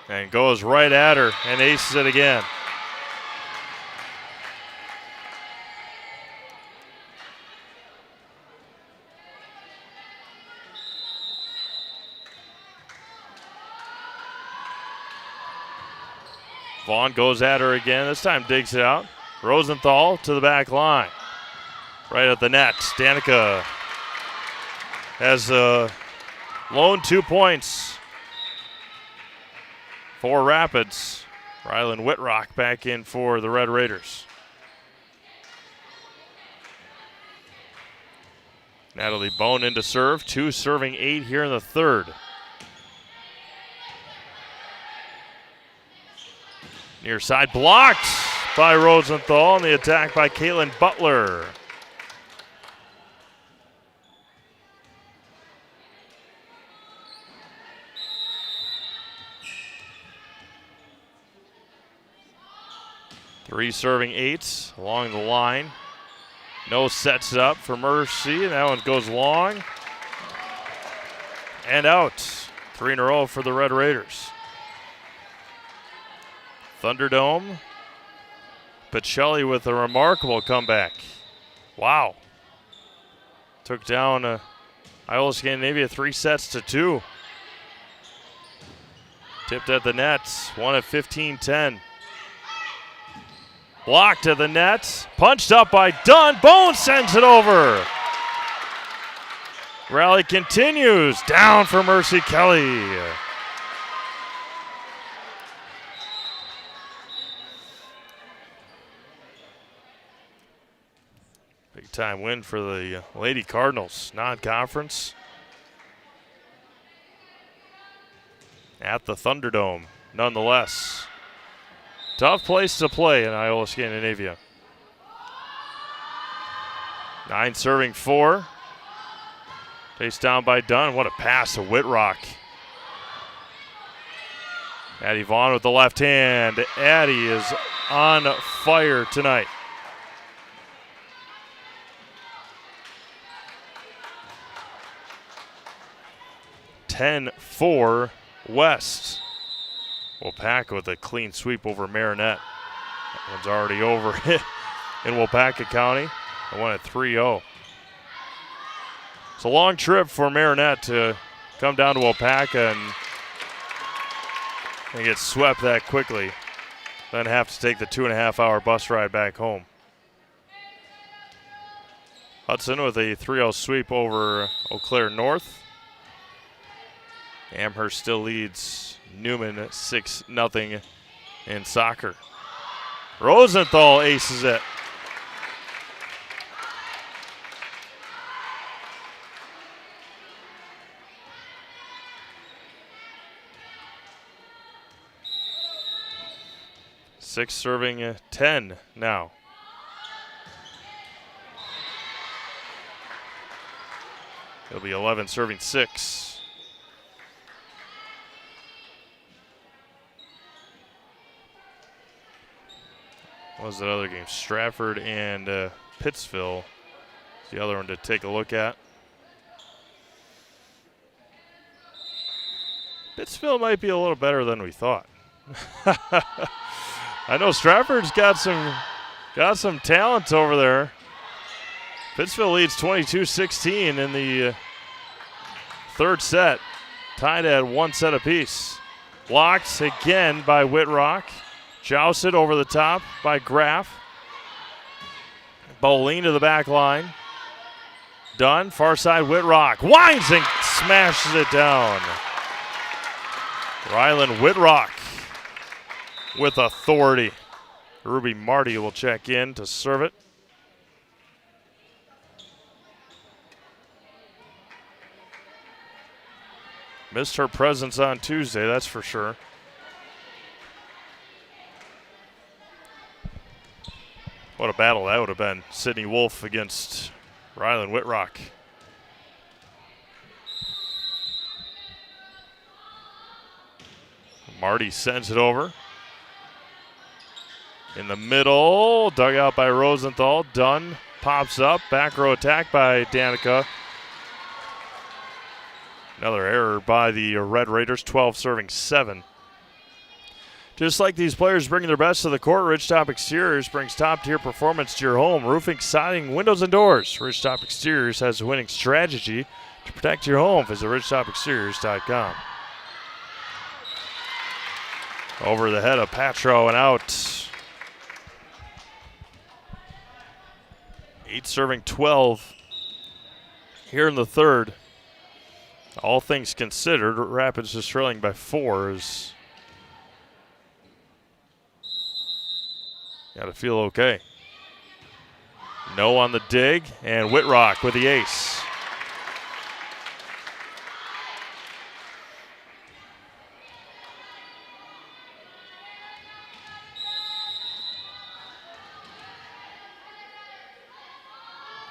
And goes right at her and aces it again. Vaughn goes at her again. This time digs it out. Rosenthal to the back line. Right at the net. Danica has lone 2 points for Rapids. Rylan Whitrock back in for the Red Raiders. Natalie Bone into serve, 2 serving 8 here in the third. Near side blocked by Rosenthal, and the attack by Caitlin Butler. Three serving 8s along the line. No sets it up for Mercy, and that one goes long and out. 3 in a row for the Red Raiders. Thunderdome. Pacelli with a remarkable comeback. Wow. Took down Iowa Scandinavia 3-2. Tipped at the net, won at 15-10. Blocked at the net, punched up by Dunn. Bone sends it over. Rally continues, down for Mercy Kelly. Big time win for the Lady Cardinals, non-conference. At the Thunderdome, nonetheless. Tough place to play in Iowa Scandinavia. 9 serving 4. Faced down by Dunn. What a pass to Whitrock. Addie Vaughn with the left hand. Addie is on fire tonight. (10-4) West. Wapaka with a clean sweep over Marinette. That one's already over in Wapaka County. I won at 3-0. It's a long trip for Marinette to come down to Wapaka and get swept that quickly. Then have to take the 2.5-hour bus ride back home. Hudson with a 3-0 sweep over Eau Claire North. Amherst still leads Newman 6-0 in soccer. Rosenthal aces it. Six serving 10 now. It'll be 11 serving 6. What was that other game? Stratford and Pittsville. The other one to take a look at. Pittsville might be a little better than we thought. I know Stratford's got some talent over there. Pittsville leads 22-16 in the third set. Tied at 1 set apiece. Blocked again by Whitrock. Jousted over the top by Graff. Boleen to the back line. Dunn, far side Whitrock. Winds and smashes it down. Rylan Whitrock with authority. Ruby Marty will check in to serve it. Missed her presence on Tuesday, that's for sure. What a battle that would have been. Sydney Wolf against Rylan Whitrock. Marty sends it over. In the middle, dug out by Rosenthal. Dunn pops up. Back row attack by Danica. Another error by the Red Raiders, 12 serving 7. Just like these players bringing their best to the court, Ridgetop Exteriors brings top-tier performance to your home. Roofing, siding, windows, and doors. Ridgetop Exteriors has a winning strategy to protect your home. Visit ridgetopexteriors.com. Over the head of Patro and out. 8 serving 12 here in the third. All things considered, Rapids is trailing by 4 as Got to feel okay. No on the dig, and Whitrock with the ace.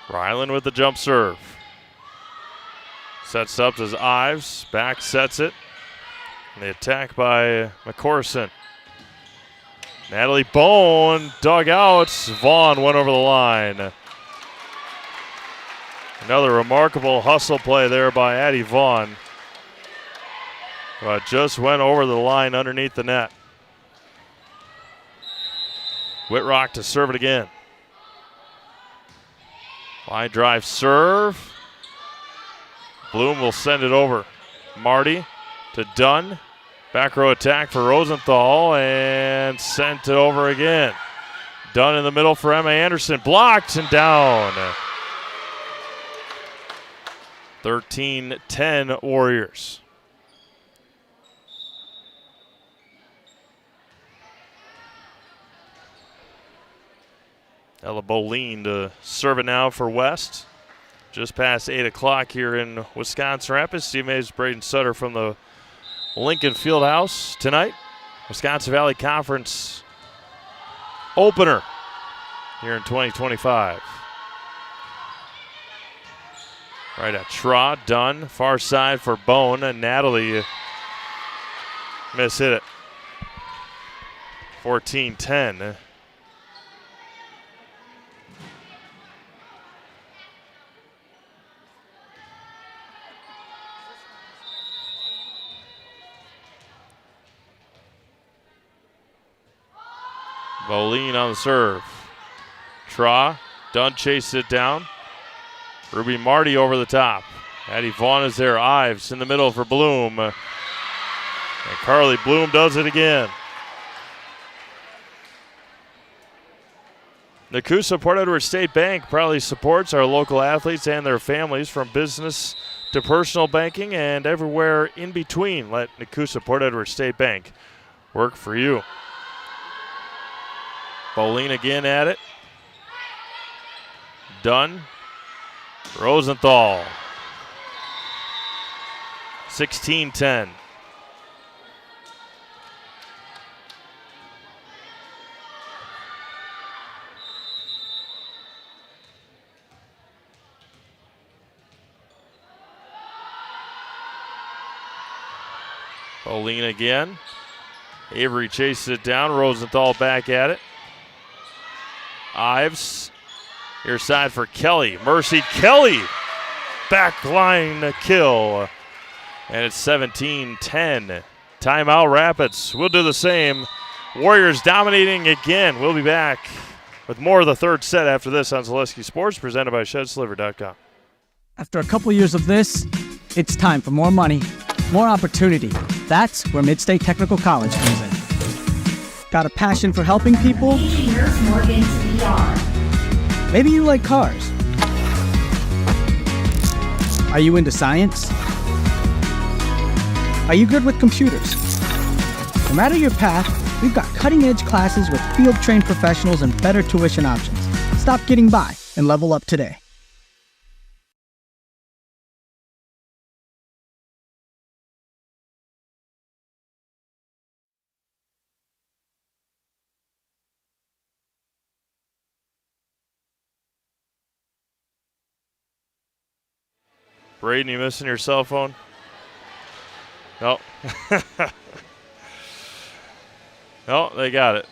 Ryland with the jump serve. Sets up as Ives, back sets it. And the attack by McCorson. Natalie Bone dug out. Vaughn went over the line. Another remarkable hustle play there by Addie Vaughn. But just went over the line underneath the net. Whitrock to serve it again. Line drive serve. Bloom will send it over. Marty to Dunn. Back row attack for Rosenthal and sent it over again. Dunn in the middle for Emma Anderson. Blocked and down. 13-10 Warriors. Ella Boleen to serve it now for West. Just past 8 o'clock here in Wisconsin Rapids. CMA's Braden Sutter from the Lincoln Fieldhouse tonight. Wisconsin Valley Conference opener here in 2025. Right at Traw, Dunn, far side for Bone, and Natalie hit it. 14-10. Boleen on the serve. Traw, Dunn chases it down. Ruby Marty over the top. Addie Vaughn is there. Ives in the middle for Bloom. And Carly Bloom does it again. Nakusa Port Edward State Bank proudly supports our local athletes and their families from business to personal banking and everywhere in between. Let Nakusa Port Edward State Bank work for you. Boleen again at it. Dunn. Rosenthal. 16-10. Boleen again. Avery chases it down. Rosenthal back at it. Ives, here side for Kelly. Mercy Kelly, back line kill. And it's 17-10. Timeout Rapids. We'll do the same. Warriors dominating again. We'll be back with more of the third set after this on Zaleski Sports, presented by ShedSliver.com. After a couple years of this, it's time for more money, more opportunity. That's where Midstate Technical College comes in. Got a passion for helping people? Maybe you like cars. Are you into science? Are you good with computers? No matter your path, we've got cutting-edge classes with field-trained professionals and better tuition options. Stop getting by and level up today. Braden, you missing your cell phone? No. No, they got it.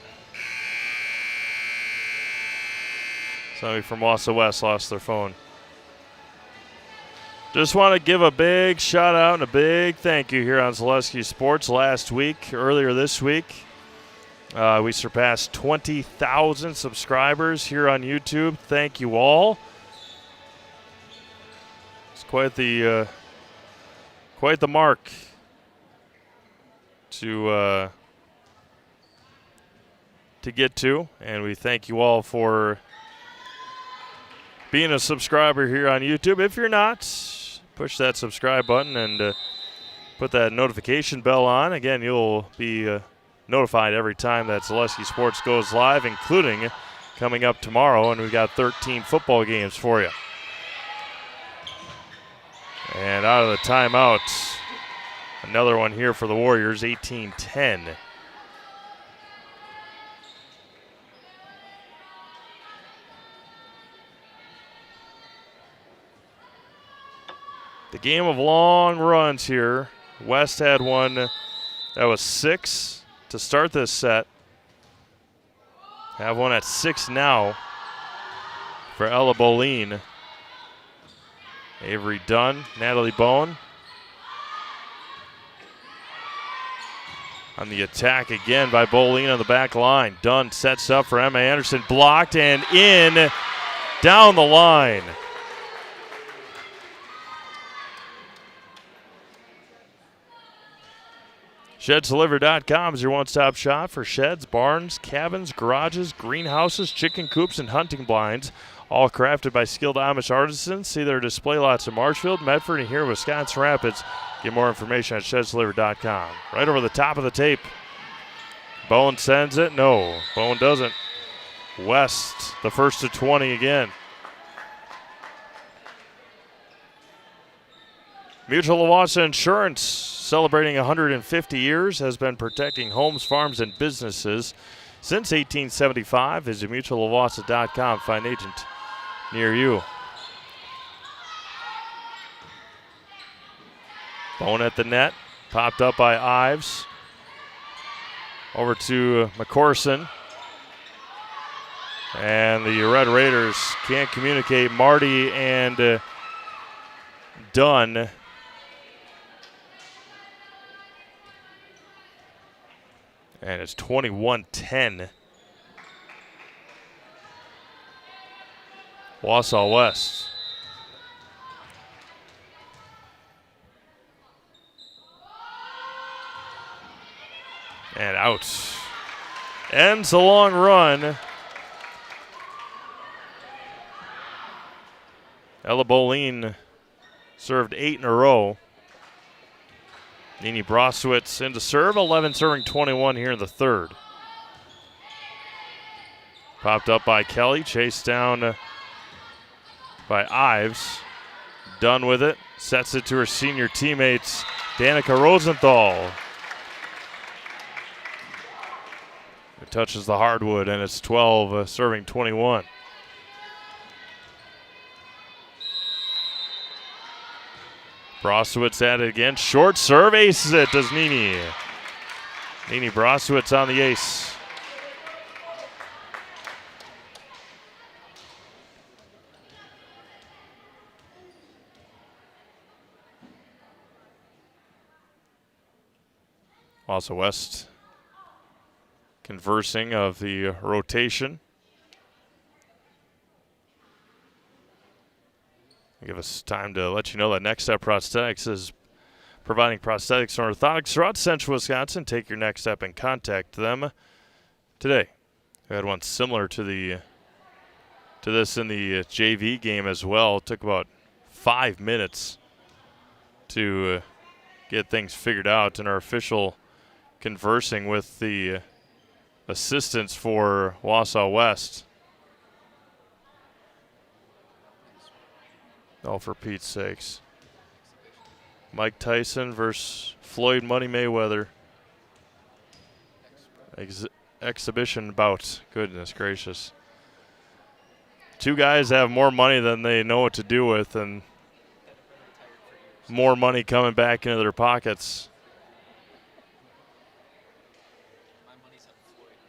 Somebody from Wausau West lost their phone. Just want to give a big shout out and a big thank you here on Zaleski Sports. Earlier this week, we surpassed 20,000 subscribers here on YouTube. Thank you all. Quite the mark to get to, and we thank you all for being a subscriber here on YouTube. If you're not, push that subscribe button and put that notification bell on. Again, you'll be notified every time that Zaleski Sports goes live, including coming up tomorrow, and we've got 13 football games for you. And out of the timeout, another one here for the Warriors, 18-10. The game of long runs here. West had one that was 6 to start this set. Have one at 6 now for Ella Boline. Avery Dunn, Natalie Bone. On the attack again by Boline on the back line. Dunn sets up for Emma Anderson, blocked and in, down the line. ShedsDeliver.com is your one-stop shop for sheds, barns, cabins, garages, greenhouses, chicken coops, and hunting blinds. All crafted by skilled Amish artisans. See their display lots in Marshfield, Medford, and here in Wisconsin Rapids. Get more information at ShedsDeliver.com. Right over the top of the tape. Bone sends it. No, Bone doesn't. West, the first to 20 again. Mutual of Wausau Insurance, celebrating 150 years, has been protecting homes, farms, and businesses since 1875. Visit mutualofwausau.com. Find an agent near you. Bone at the net, popped up by Ives. Over to McCorson. And the Red Raiders can't communicate. Marty and Dunn. And it's 21-10. Wausau West. And out. Ends a long run. Ella Boline served 8 in a row. Nini Broswitz into serve, 11 serving 21 here in the third. Popped up by Kelly, chased down by Ives. Done with it, sets it to her senior teammates, Danica Rosenthal. It touches the hardwood, and it's 12 serving 21. Broswitz at it again. Short serve, aces it, does Nini. Nini Broswitz on the ace. Also West conversing of the rotation. Give us time to let you know that Next Step Prosthetics is providing prosthetics and orthotics throughout Central Wisconsin. Take your next step and contact them today. We had one similar to this in the JV game as well. It took about 5 minutes to get things figured out, and our official conversing with the assistants for Wausau West. Oh, for Pete's sakes. Mike Tyson versus Floyd Money Mayweather. Exhibition bout. Goodness gracious. Two guys have more money than they know what to do with, and more money coming back into their pockets.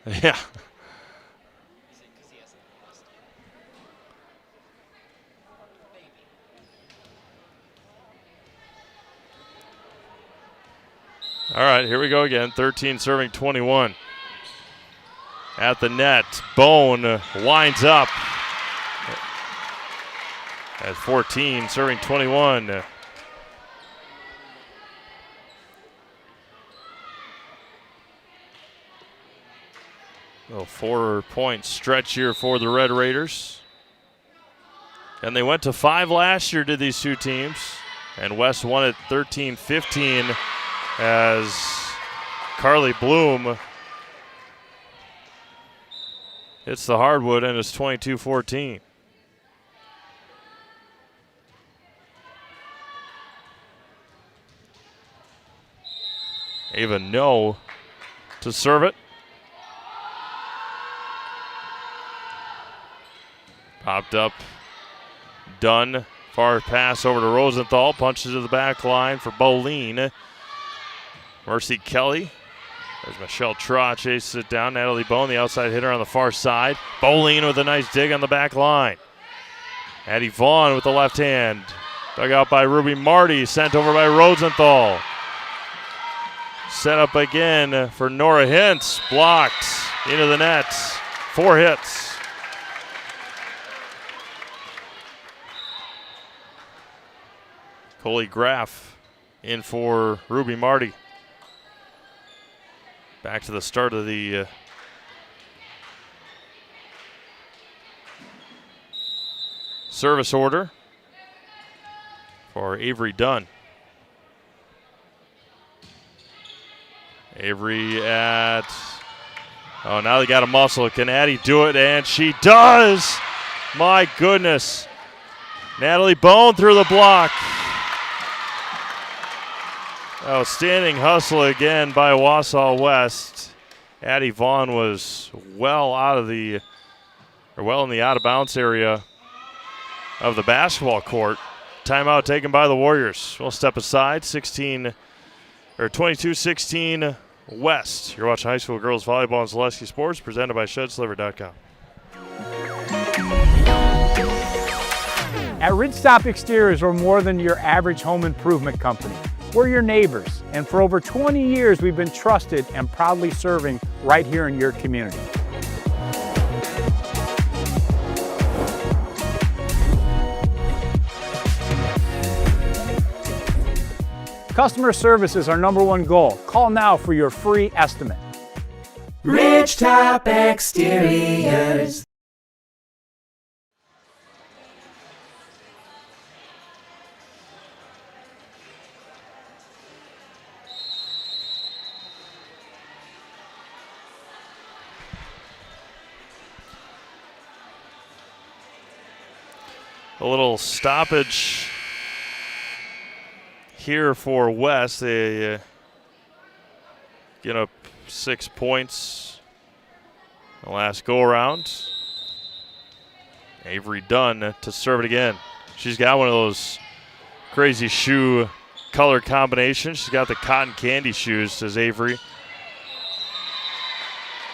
Yeah. All right, here we go again. 13 serving 21. At the net, Bone winds up at 14, serving 21. A 4-point stretch here for the Red Raiders. And they went to 5 last year, did these two teams. And West won at 13-15 as Carly Bloom Hits the hardwood and it's 22-14. Ava No to serve it. Popped up. Dunn. Far pass over to Rosenthal. Punches to the back line for Boleen. Mercy Kelly. There's Michelle Trott. Chases it down. Natalie Bone, the outside hitter on the far side. Boleen with a nice dig on the back line. Addie Vaughn with the left hand. Dug out by Ruby Marty. Sent over by Rosenthal. Set up again for Nora Hintz. Blocked into the net. 4 hits. Coley Graff in for Ruby Marty. Back to the start of the service order for Avery Dunn. Avery at, oh, now they got a muscle. Can Addie do it? And she does. My goodness. Natalie Bone through the block. Outstanding hustle again by Wausau West. Addie Vaughn was well in the out of bounds area of the basketball court. Timeout taken by the Warriors. We'll step aside. 22-16 West. You're watching high school girls volleyball and Zaleski Sports, presented by ShedSliver.com. At Ridgestop Exteriors, we're more than your average home improvement company. We're your neighbors, and for over 20 years, we've been trusted and proudly serving right here in your community. Customer service is our #1 goal. Call now for your free estimate. Ridgetop Exteriors. A little stoppage here for West. They get up 6 points the last go around. Avery Dunn to serve it again. She's got one of those crazy shoe color combinations. She's got the cotton candy shoes, says Avery,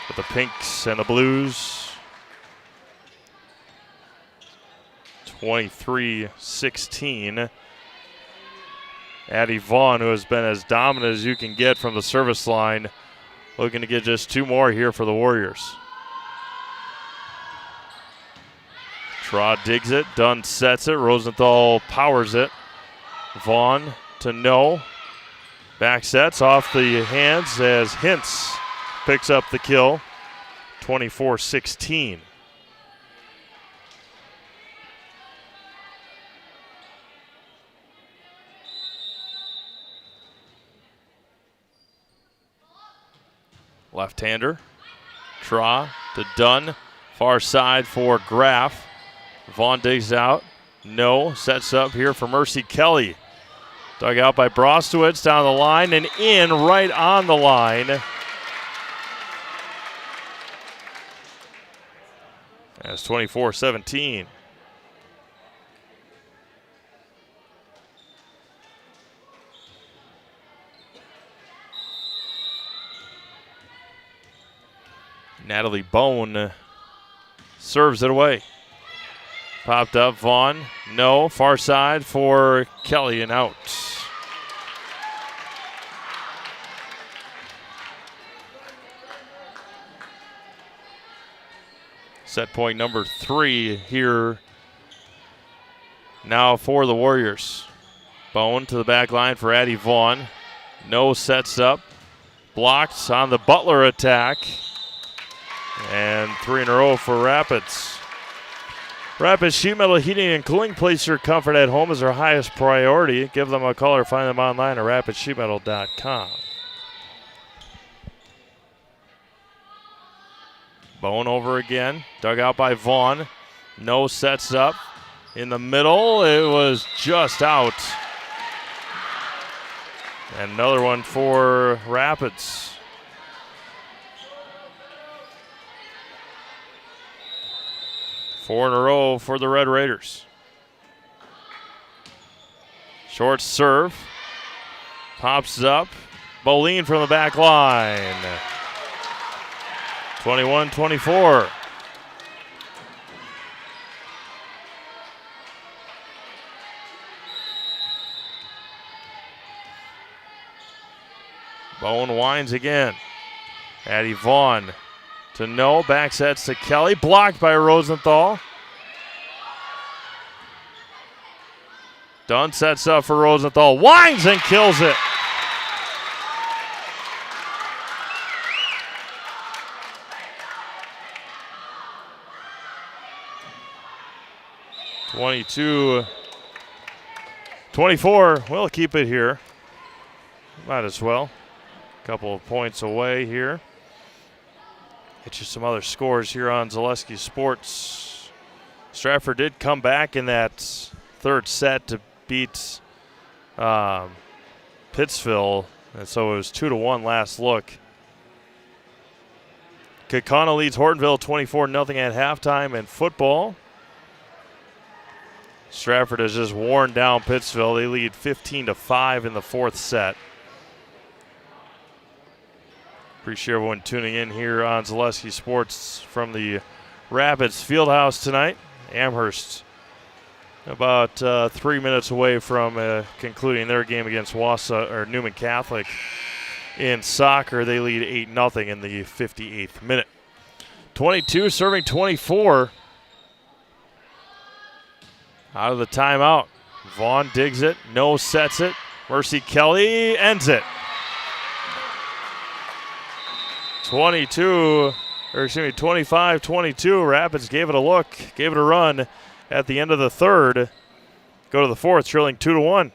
with the pinks and the blues. 23-16. Addie Vaughn, who has been as dominant as you can get from the service line, looking to get just 2 more here for the Warriors. Trott digs it. Dunn sets it. Rosenthal powers it. Vaughn to No. Back sets off the hands as Hintz picks up the kill. 24-16. Left-hander. Tra to Dunn. Far side for Graff. Vaughn digs out. No. Sets up here for Mercy Kelly. Dug out by Brostowitz down the line and in right on the line. That's 24-17. Natalie Bone serves it away. Popped up, Vaughn. No, far side for Kelly and out. Set point number 3 here now for the Warriors. Bone to the back line for Addie Vaughn. No, sets up. Blocked on the Butler attack. And 3 in a row for Rapids. Rapids Sheet Metal Heating and Cooling. Place your comfort at home as our highest priority. Give them a call or find them online at rapidsheetmetal.com. Bone over again. Dug out by Vaughn. No sets up. In the middle, it was just out. And another one for Rapids. Four in a row for the Red Raiders. Short serve. Pops up. Boleen from the back line. 21-24. Bone winds again. Addie Vaughn to No. Back sets to Kelly. Blocked by Rosenthal. Dunn sets up for Rosenthal. Winds and kills it. (22-24). We'll keep it here. Might as well. Couple of points away here. Get you some other scores here on Zaleski Sports. Stratford did come back in that third set to beat Pittsville, and so it was 2-1 last look. Kaukauna leads Hortonville 24-0 at halftime. In football, Stratford has just worn down Pittsville. They lead 15-5 in the fourth set. Appreciate everyone tuning in here on Zaleski Sports from the Rapids Fieldhouse tonight. Amherst about 3 minutes away from concluding their game against Wausau or Newman Catholic in soccer. They lead 8-0 in the 58th minute. 22 serving 24. Out of the timeout. Vaughn digs it. No sets it. Mercy Kelly ends it. 25-22. Rapids gave it a look, gave it a run at the end of the third. Go to the fourth, trailing 2-1.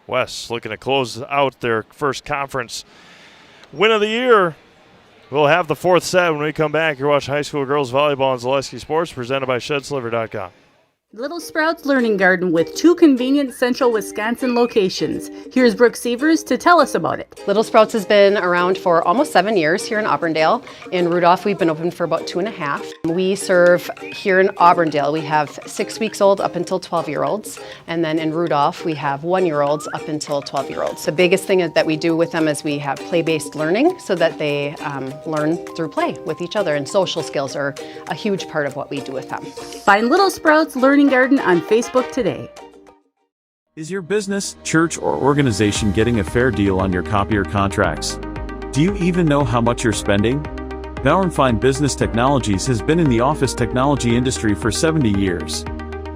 West looking to close out their first conference win of the year. We'll have the fourth set when we come back. You're watching high school girls volleyball on Zaleski Sports, presented by ShedSliver.com. Little Sprouts Learning Garden with 2 convenient central Wisconsin locations. Here's Brooke Sievers to tell us about it. Little Sprouts has been around for almost 7 years here in Auburndale. In Rudolph, we've been open for about 2.5. We serve here in Auburndale, we have 6 weeks old up until 12-year-olds. And then in Rudolph, we have 1-year-olds up until 12-year-olds. The biggest thing that we do with them is we have play-based learning so that they learn through play with each other. And social skills are a huge part of what we do with them. Find Little Sprouts Learning Garden on Facebook today. Is your business, church, or organization getting a fair deal on your copier contracts? Do you even know how much you're spending? Bauer & Fine Business Technologies has been in the office technology industry for 70 years.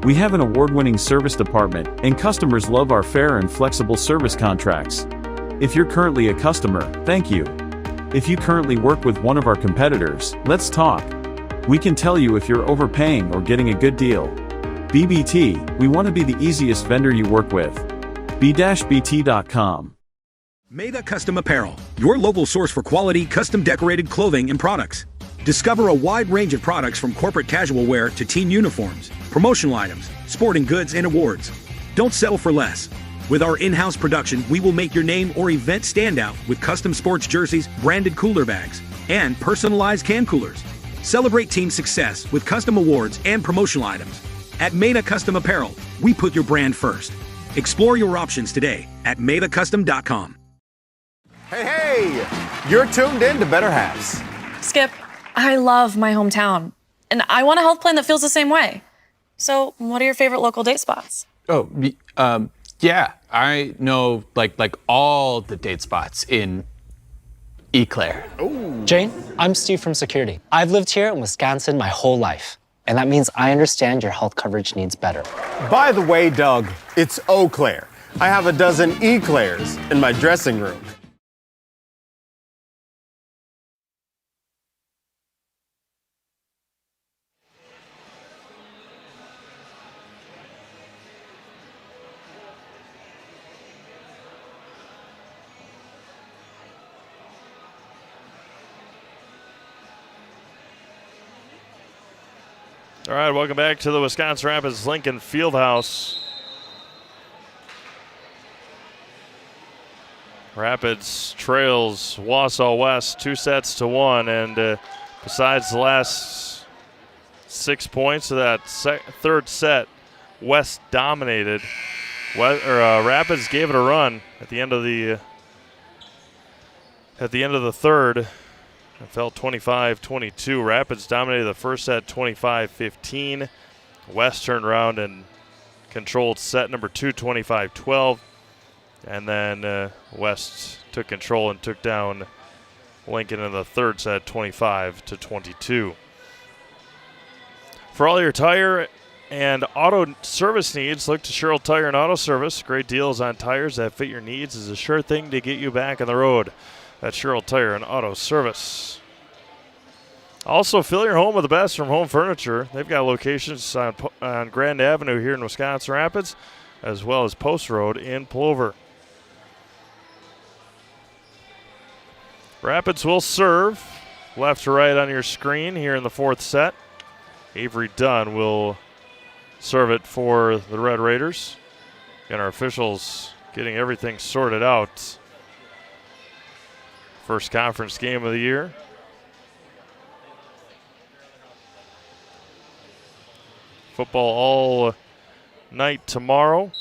We have an award-winning service department, and customers love our fair and flexible service contracts. If you're currently a customer, thank you. If you currently work with one of our competitors, let's talk. We can tell you if you're overpaying or getting a good deal. BBT, we want to be the easiest vendor you work with. b-bt.com. Maida Custom Apparel, your local source for quality, custom decorated clothing and products. Discover a wide range of products from corporate casual wear to team uniforms, promotional items, sporting goods, and awards. Don't settle for less. With our in-house production, we will make your name or event stand out with custom sports jerseys, branded cooler bags, and personalized can coolers. Celebrate team success with custom awards and promotional items. At Maida Custom Apparel, we put your brand first. Explore your options today at maidacustom.com. Hey, you're tuned in to Better Halves. Skip, I love my hometown, and I want a health plan that feels the same way. So, what are your favorite local date spots? Oh, yeah, I know like all the date spots in Eau Claire. Jane, I'm Steve from Security. I've lived here in Wisconsin my whole life, and that means I understand your health coverage needs better. By the way, Doug, it's Eau Claire. I have a dozen Eclairs in my dressing room. All right, welcome back to the Wisconsin Rapids Lincoln Fieldhouse. Rapids trails Wausau West 2-1, and besides the last 6 points of that third set, West dominated. Rapids gave it a run at the end of the third. It fell 25-22. Rapids dominated the first set 25-15. West turned around and controlled set number 2 25-12. And then West took control and took down Lincoln in the third set 25-22. For all your tire and auto service needs, look to Sherrill Tire and Auto Service. Great deals on tires that fit your needs is a sure thing to get you back on the road. That's Sherrill Tire and Auto Service. Also, fill your home with the best from Home Furniture. They've got locations on Grand Avenue here in Wisconsin Rapids, as well as Post Road in Plover. Rapids will serve left to right on your screen here in the fourth set. Avery Dunn will serve it for the Red Raiders. And our officials getting everything sorted out. First conference game of the year. Football all night tomorrow.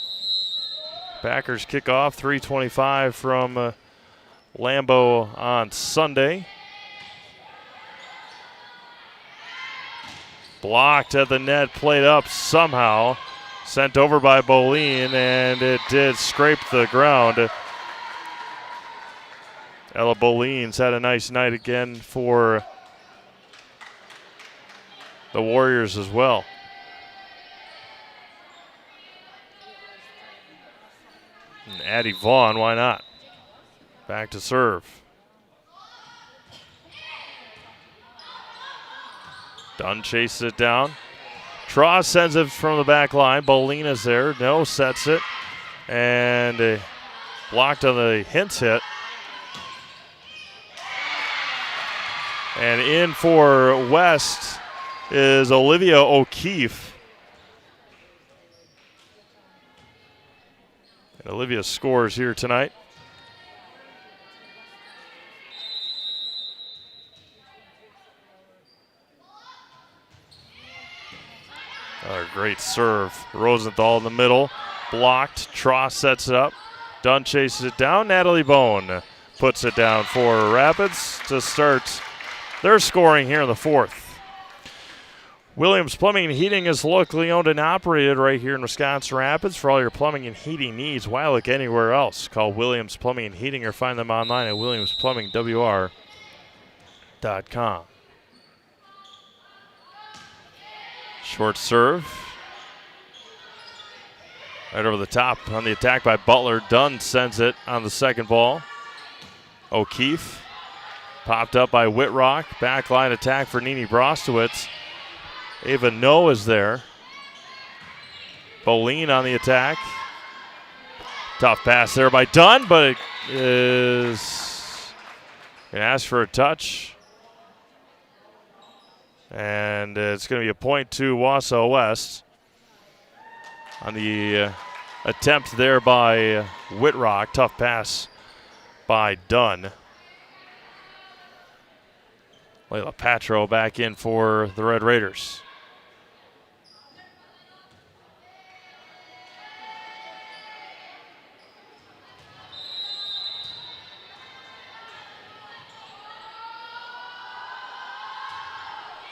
Packers kick off 3:25 from Lambeau on Sunday. Blocked at the net, played up somehow. Sent over by Boleen, and it did scrape the ground. Ella Boleens had a nice night again for the Warriors as well. And Addie Vaughn, why not? Back to serve. Dunn chases it down. Tross sends it from the back line. Bolina's there. No, sets it. And blocked on the Hintz hit. And in for West is Olivia O'Keefe. And Olivia scores here tonight. Another great serve. Rosenthal in the middle. Blocked. Tross sets it up. Dunn chases it down. Natalie Bone puts it down for Rapids to start their scoring here in the fourth. Williams Plumbing and Heating is locally owned and operated right here in Wisconsin Rapids. For all your plumbing and heating needs, why look anywhere else? Call Williams Plumbing and Heating or find them online at williamsplumbingwr.com. Short serve. Right over the top on the attack by Butler. Dunn sends it on the second ball. O'Keefe popped up by Whitrock. Backline attack for Nini Brostowitz. Ava No is there. Boleen on the attack. Tough pass there by Dunn, but it is going to ask for a touch. And it's going to be a point to Wausau West on the attempt there by Whitrock. Tough pass by Dunn. Layla Patro back in for the Red Raiders.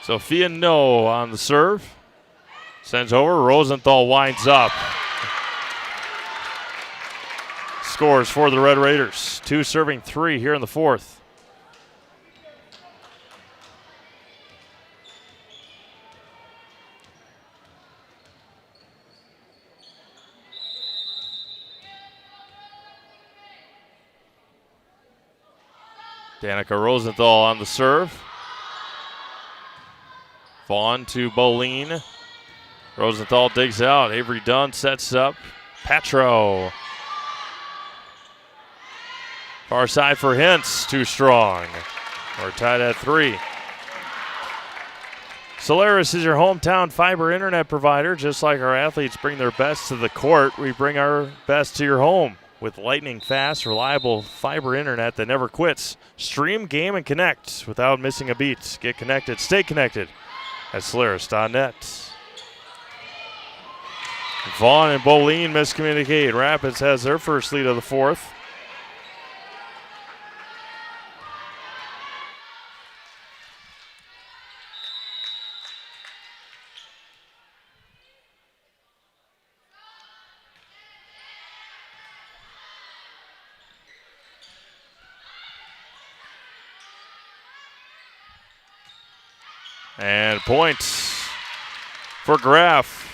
Sophia No on the serve. Sends over. Rosenthal winds up. Scores for the Red Raiders. 2 serving 3 here in the fourth. Danica Rosenthal on the serve. Vaughn to Boleen. Rosenthal digs out. Avery Dunn sets up. Patro. Far side for Hintz. Too strong. We're tied at 3. Solaris is your hometown fiber internet provider. Just like our athletes bring their best to the court, we bring our best to your home with lightning fast, reliable fiber internet that never quits. Stream, game, and connect without missing a beat. Get connected, stay connected at Solaris.net. Vaughn and Boline miscommunicate. Rapids has their first lead of the fourth. And points for Graff.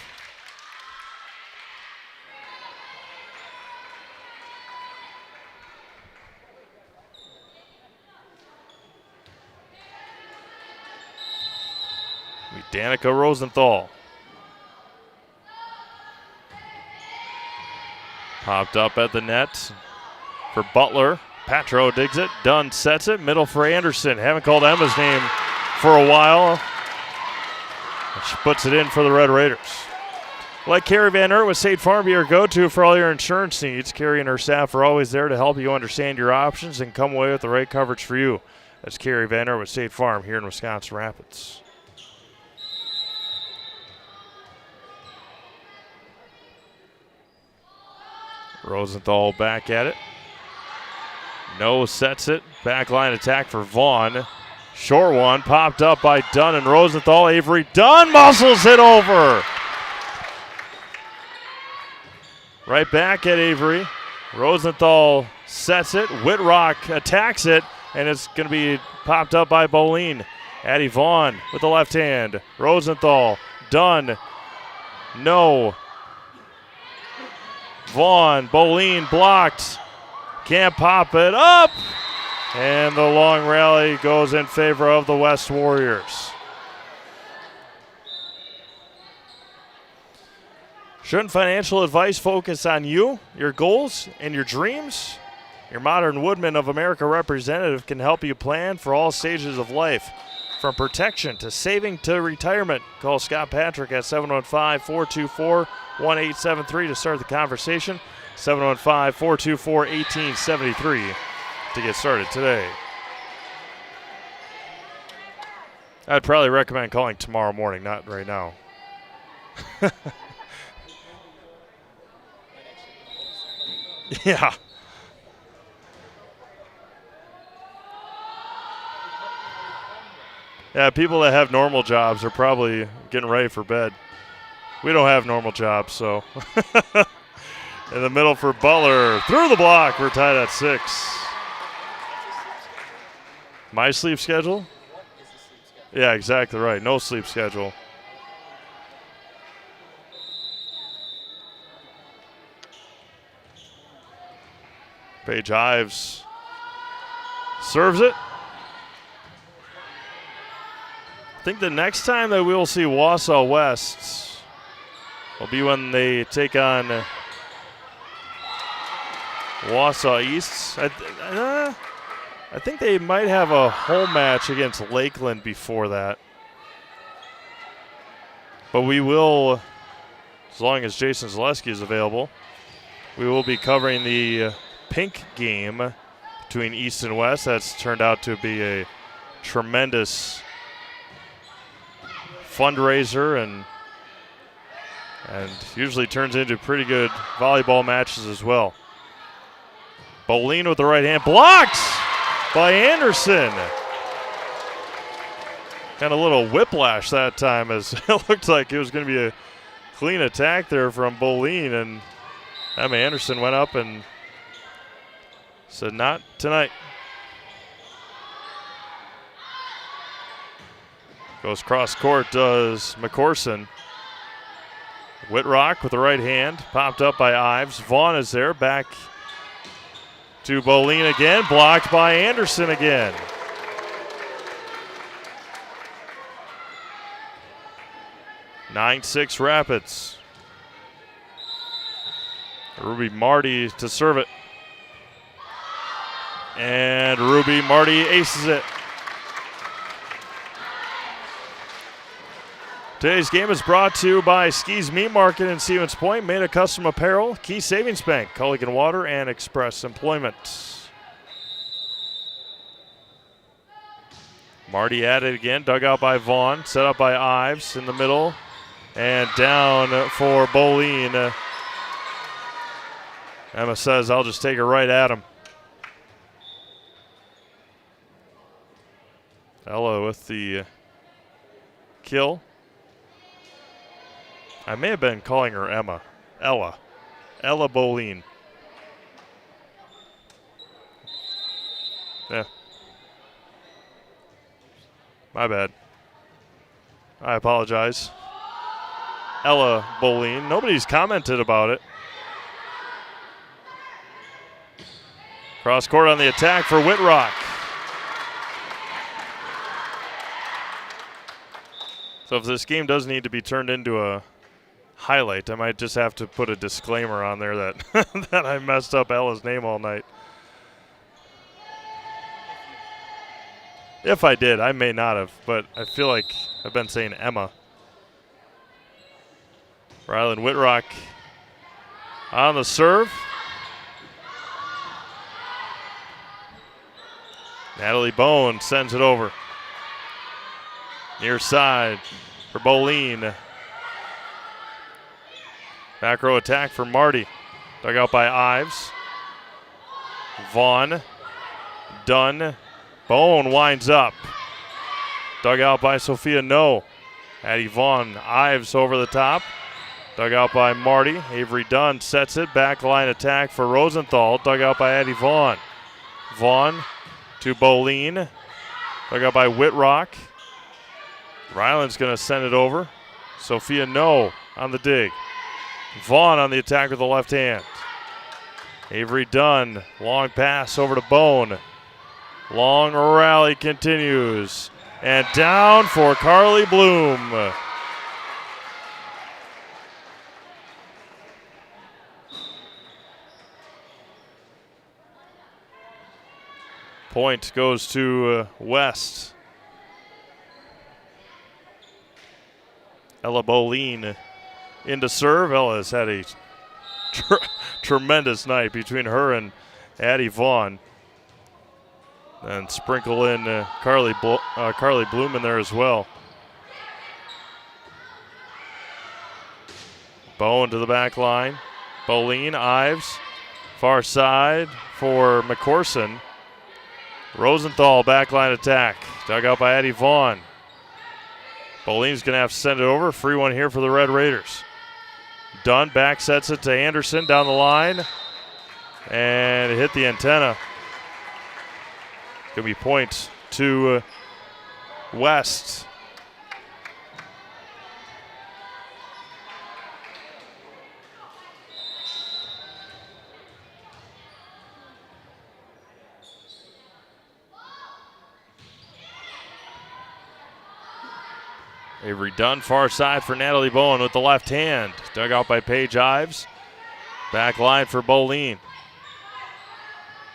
Danica Rosenthal. Popped up at the net for Butler. Patro digs it. Dunn sets it. Middle for Anderson. Haven't called Emma's name for a while. She puts it in for the Red Raiders. Like Carrie Van Ert with State Farm, be your go-to for all your insurance needs. Carrie and her staff are always there to help you understand your options and come away with the right coverage for you. That's Carrie Van Ert with State Farm here in Wisconsin Rapids. Rosenthal back at it. No sets it. Backline attack for Vaughn. Short one popped up by Dunn and Rosenthal. Avery Dunn muscles it over. Right back at Avery. Rosenthal sets it. Whitrock attacks it, and it's going to be popped up by Boline. Addie Vaughn with the left hand. Rosenthal. Dunn. No. Vaughn. Boline blocked. Can't pop it up. And the long rally goes in favor of the West Warriors. Shouldn't financial advice focus on you, your goals, and your dreams? Your Modern Woodmen of America representative can help you plan for all stages of life, from protection to saving to retirement. Call Scott Patrick at 715-424-1873 to start the conversation. 715-424-1873 to get started today. I'd probably recommend calling tomorrow morning, not right now. Yeah. Yeah, people that have normal jobs are probably getting ready for bed. We don't have normal jobs, so. In the middle for Butler. Through the block. We're tied at 6. My sleep schedule? Yeah, exactly right. No sleep schedule. Paige Ives serves it. I think the next time that we'll see Wausau West will be when they take on Wausau East. I think they might have a home match against Lakeland before that. But we will, as long as Jason Zaleski is available, we will be covering the pink game between East and West. That's turned out to be a tremendous fundraiser and usually turns into pretty good volleyball matches as well. Boline with the right hand, blocked by Anderson. Kind of a little whiplash that time, as it looked like it was going to be a clean attack there from Boline, and Emma Anderson went up and said, not tonight. Goes cross court, does McCorson. Whitrock with the right hand, popped up by Ives. Vaughn is there, back to Boline again, blocked by Anderson again. (9-6) Rapids. Ruby Marty to serve it. And Ruby Marty aces it. Today's game is brought to you by Ski's Meat Market in Stevens Point, Made a Custom Apparel, Key Savings Bank, Culligan Water, and Express Employment. Marty at it again, dug out by Vaughn, set up by Ives in the middle, and down for Boleen. Emma says, I'll just take it right at him. Ella with the kill. I may have been calling her Emma. Ella Boleen. Yeah. My bad. I apologize. Ella Boleen. Nobody's commented about it. Cross court on the attack for Whitrock. So if this game does need to be turned into a highlight, I might just have to put a disclaimer on there that that I messed up Ella's name all night. If I did, I may not have, but I feel like I've been saying Emma. Rylan Whitrock on the serve. Natalie Bone sends it over. Near side for Boleen. Back row attack for Marty. Dug out by Ives. Vaughn. Dunn. Bone winds up. Dug out by Sophia No. Addie Vaughn. Ives over the top. Dug out by Marty. Avery Dunn sets it. Back line attack for Rosenthal. Dug out by Addie Vaughn. Vaughn to Boleen. Dug out by Whitrock. Ryland's going to send it over. Sophia No on the dig. Vaughn on the attack with the left hand. Avery Dunn, long pass over to Bone. Long rally continues. And down for Carly Bloom. Point goes to West. Ella Boleen into serve. Ella's had a tremendous night between her and Addie Vaughn. And sprinkle in Carly Bloom in there as well. Bone to the back line. Boleen, Ives, far side for McCorson. Rosenthal, backline attack. Dug out by Addie Vaughn. Boleen's going to have to send it over. Free one here for the Red Raiders. Dunn back sets it to Anderson down the line. And it hit the antenna. Going to be point to West. Avery Dunn, far side for Natalie Bowen with the left hand. Dug out by Paige Ives. Back line for Boleen.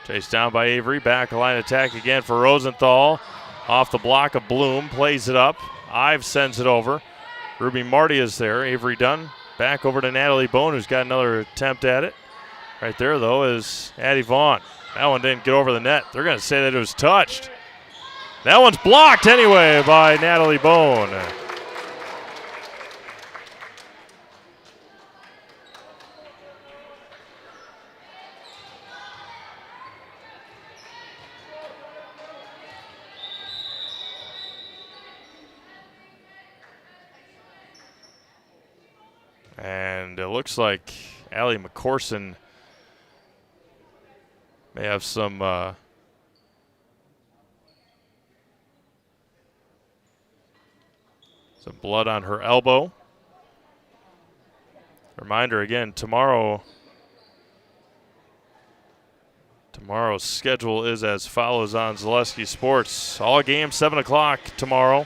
Chased down by Avery. Back line attack again for Rosenthal. Off the block of Bloom. Plays it up. Ives sends it over. Ruby Marty is there. Avery Dunn back over to Natalie Bowen, who's got another attempt at it. Right there, though, is Addie Vaughn. That one didn't get over the net. They're going to say that it was touched. That one's blocked anyway by Natalie Bowen. And it looks like Allie McCorson may have some blood on her elbow. Reminder again, tomorrow's schedule is as follows on Zaleski Sports. All games 7 o'clock tomorrow.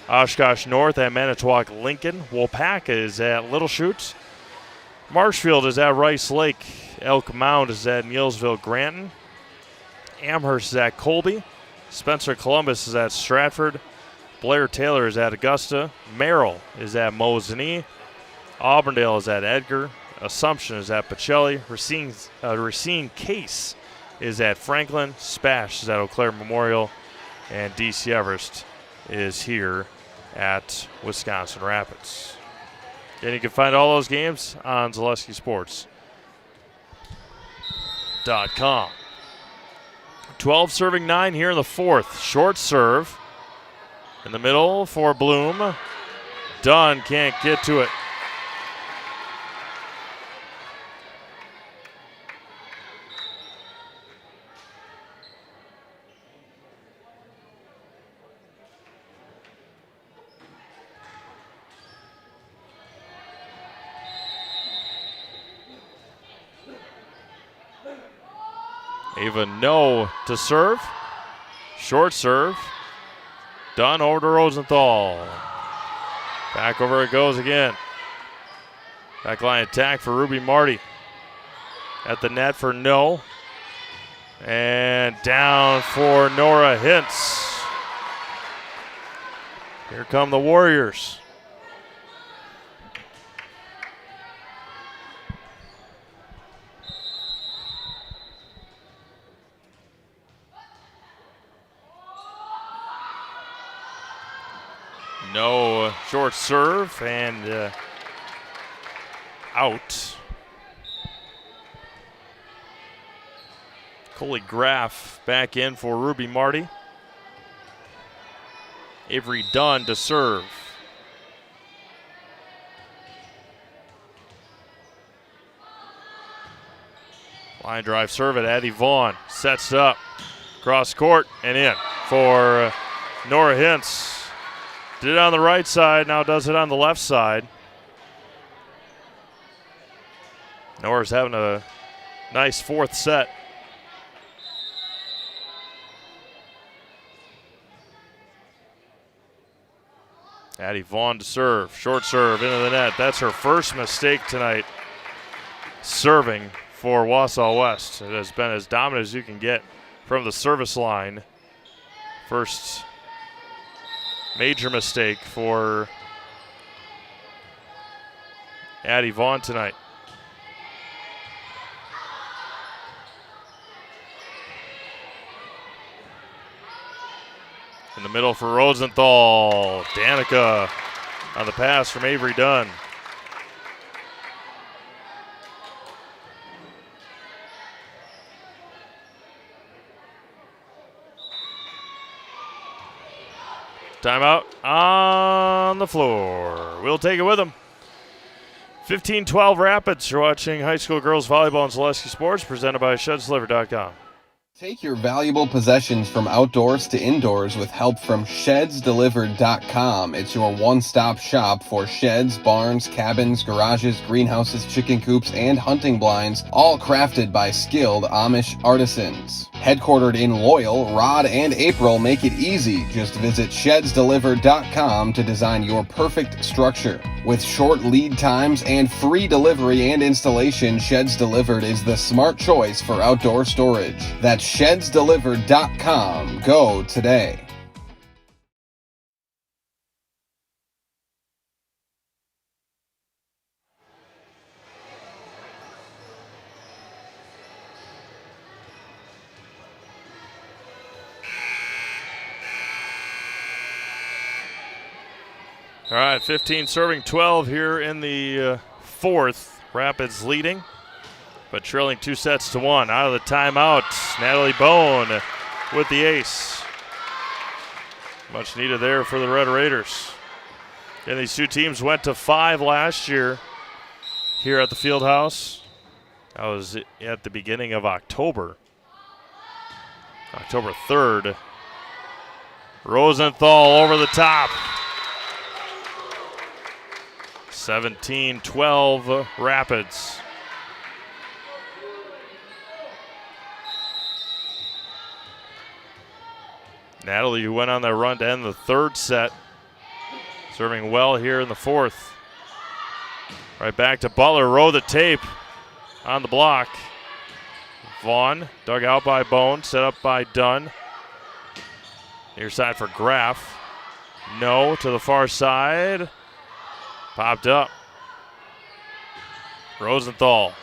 Oshkosh North at Manitowoc Lincoln. Waupaca is at Little Chute. Marshfield is at Rice Lake. Elk Mound is at Neillsville Granton. Amherst is at Colby. Spencer Columbus is at Stratford. Blair Taylor is at Augusta. Merrill is at Mosinee. Auburndale is at Edgar. Assumption is at Pacelli. Racine Case is at Franklin. Spash is at Eau Claire Memorial. And DC Everest is here at Wisconsin Rapids. And you can find all those games on ZaleskiSports.com. 12 serving 9 here in the fourth. Short serve in the middle for Bloom. Dunn can't get to it. Ava no to serve. Short serve. Dunn over to Rosenthal. Back over it goes again. Backline attack for Ruby Marty. At the net for no. And down for Nora Hintz. Here come the Warriors. No short serve and out. Coley Graff back in for Ruby Marty. Avery Dunn to serve. Line drive serve at Addie Vaughn. Sets up. Cross court and in for Nora Hintz. Did it on the right side, now does it on the left side. Nora's having a nice fourth set. Addie Vaughn to serve. Short serve into the net. That's her first mistake tonight serving for Wausau West. It has been as dominant as you can get from the service line. First major mistake for Addie Vaughn tonight. In the middle for Rosenthal. Danica on the pass from Avery Dunn. Timeout on the floor. We'll take it with them. 15-12 Rapids. You're watching high school girls volleyball on Zaleski Sports, presented by ShedsDelivered.com. Take your valuable possessions from outdoors to indoors with help from ShedsDelivered.com. It's your one-stop shop for sheds, barns, cabins, garages, greenhouses, chicken coops, and hunting blinds, all crafted by skilled Amish artisans. Headquartered in Loyal, Rod and April make it easy. Just visit ShedsDelivered.com to design your perfect structure. With short lead times and free delivery and installation, Sheds Delivered is the smart choice for outdoor storage. That's ShedsDelivered.com. Go today. All right, 15 serving 12 here in the fourth. Rapids leading, but trailing 2-1. Out of the timeout, Natalie Bone with the ace. Much needed there for the Red Raiders. And these two teams went to 5 last year here at the Fieldhouse. That was at the beginning of October. October 3rd. Rosenthal over the top. 17-12 Rapids. Natalie, who went on that run to end the third set, serving well here in the fourth. Right back to Butler, row the tape on the block. Vaughn, dug out by Bone, set up by Dunn. Near side for Graff. No to the far side. Popped up. Rosenthal.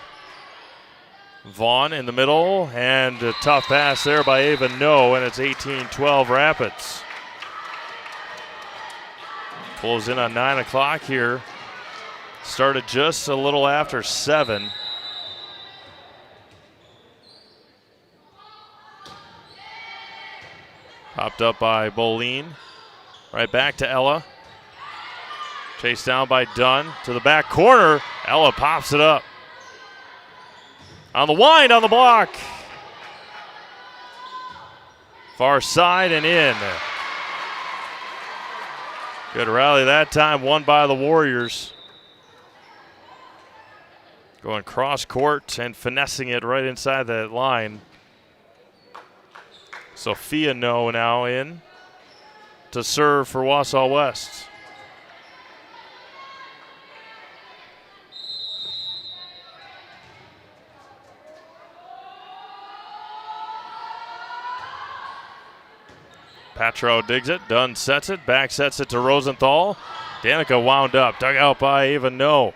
Vaughn in the middle, and a tough pass there by Ava No, and it's 18-12 Rapids. Pulls in on 9 o'clock here. Started just a little after 7. Popped up by Boleen. Right back to Ella. Chased down by Dunn to the back corner. Ella pops it up. On the wind, on the block. Far side and in. Good rally that time, won by the Warriors. Going cross court and finessing it right inside that line. Sophia No now in to serve for Wausau West. Patro digs it, Dunn sets it, back sets it to Rosenthal. Danica wound up, dug out by Ava No.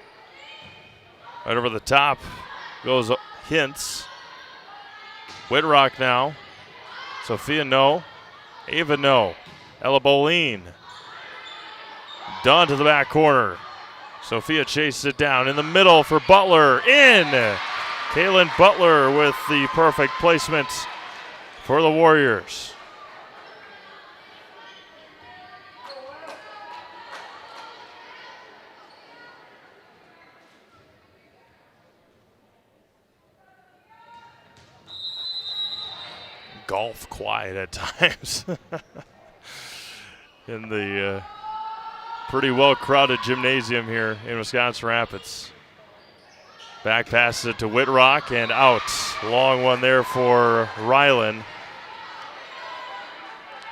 Right over the top goes Hintz. Whitrock now. Sophia No. Ava No. Ella Boleen. Dunn to the back corner. Sophia chases it down in the middle for Butler. In! Kaylin Butler with the perfect placement for the Warriors. Golf quiet at times in the pretty well-crowded gymnasium here in Wisconsin Rapids. Back passes it to Whitrock and out. Long one there for Rylan.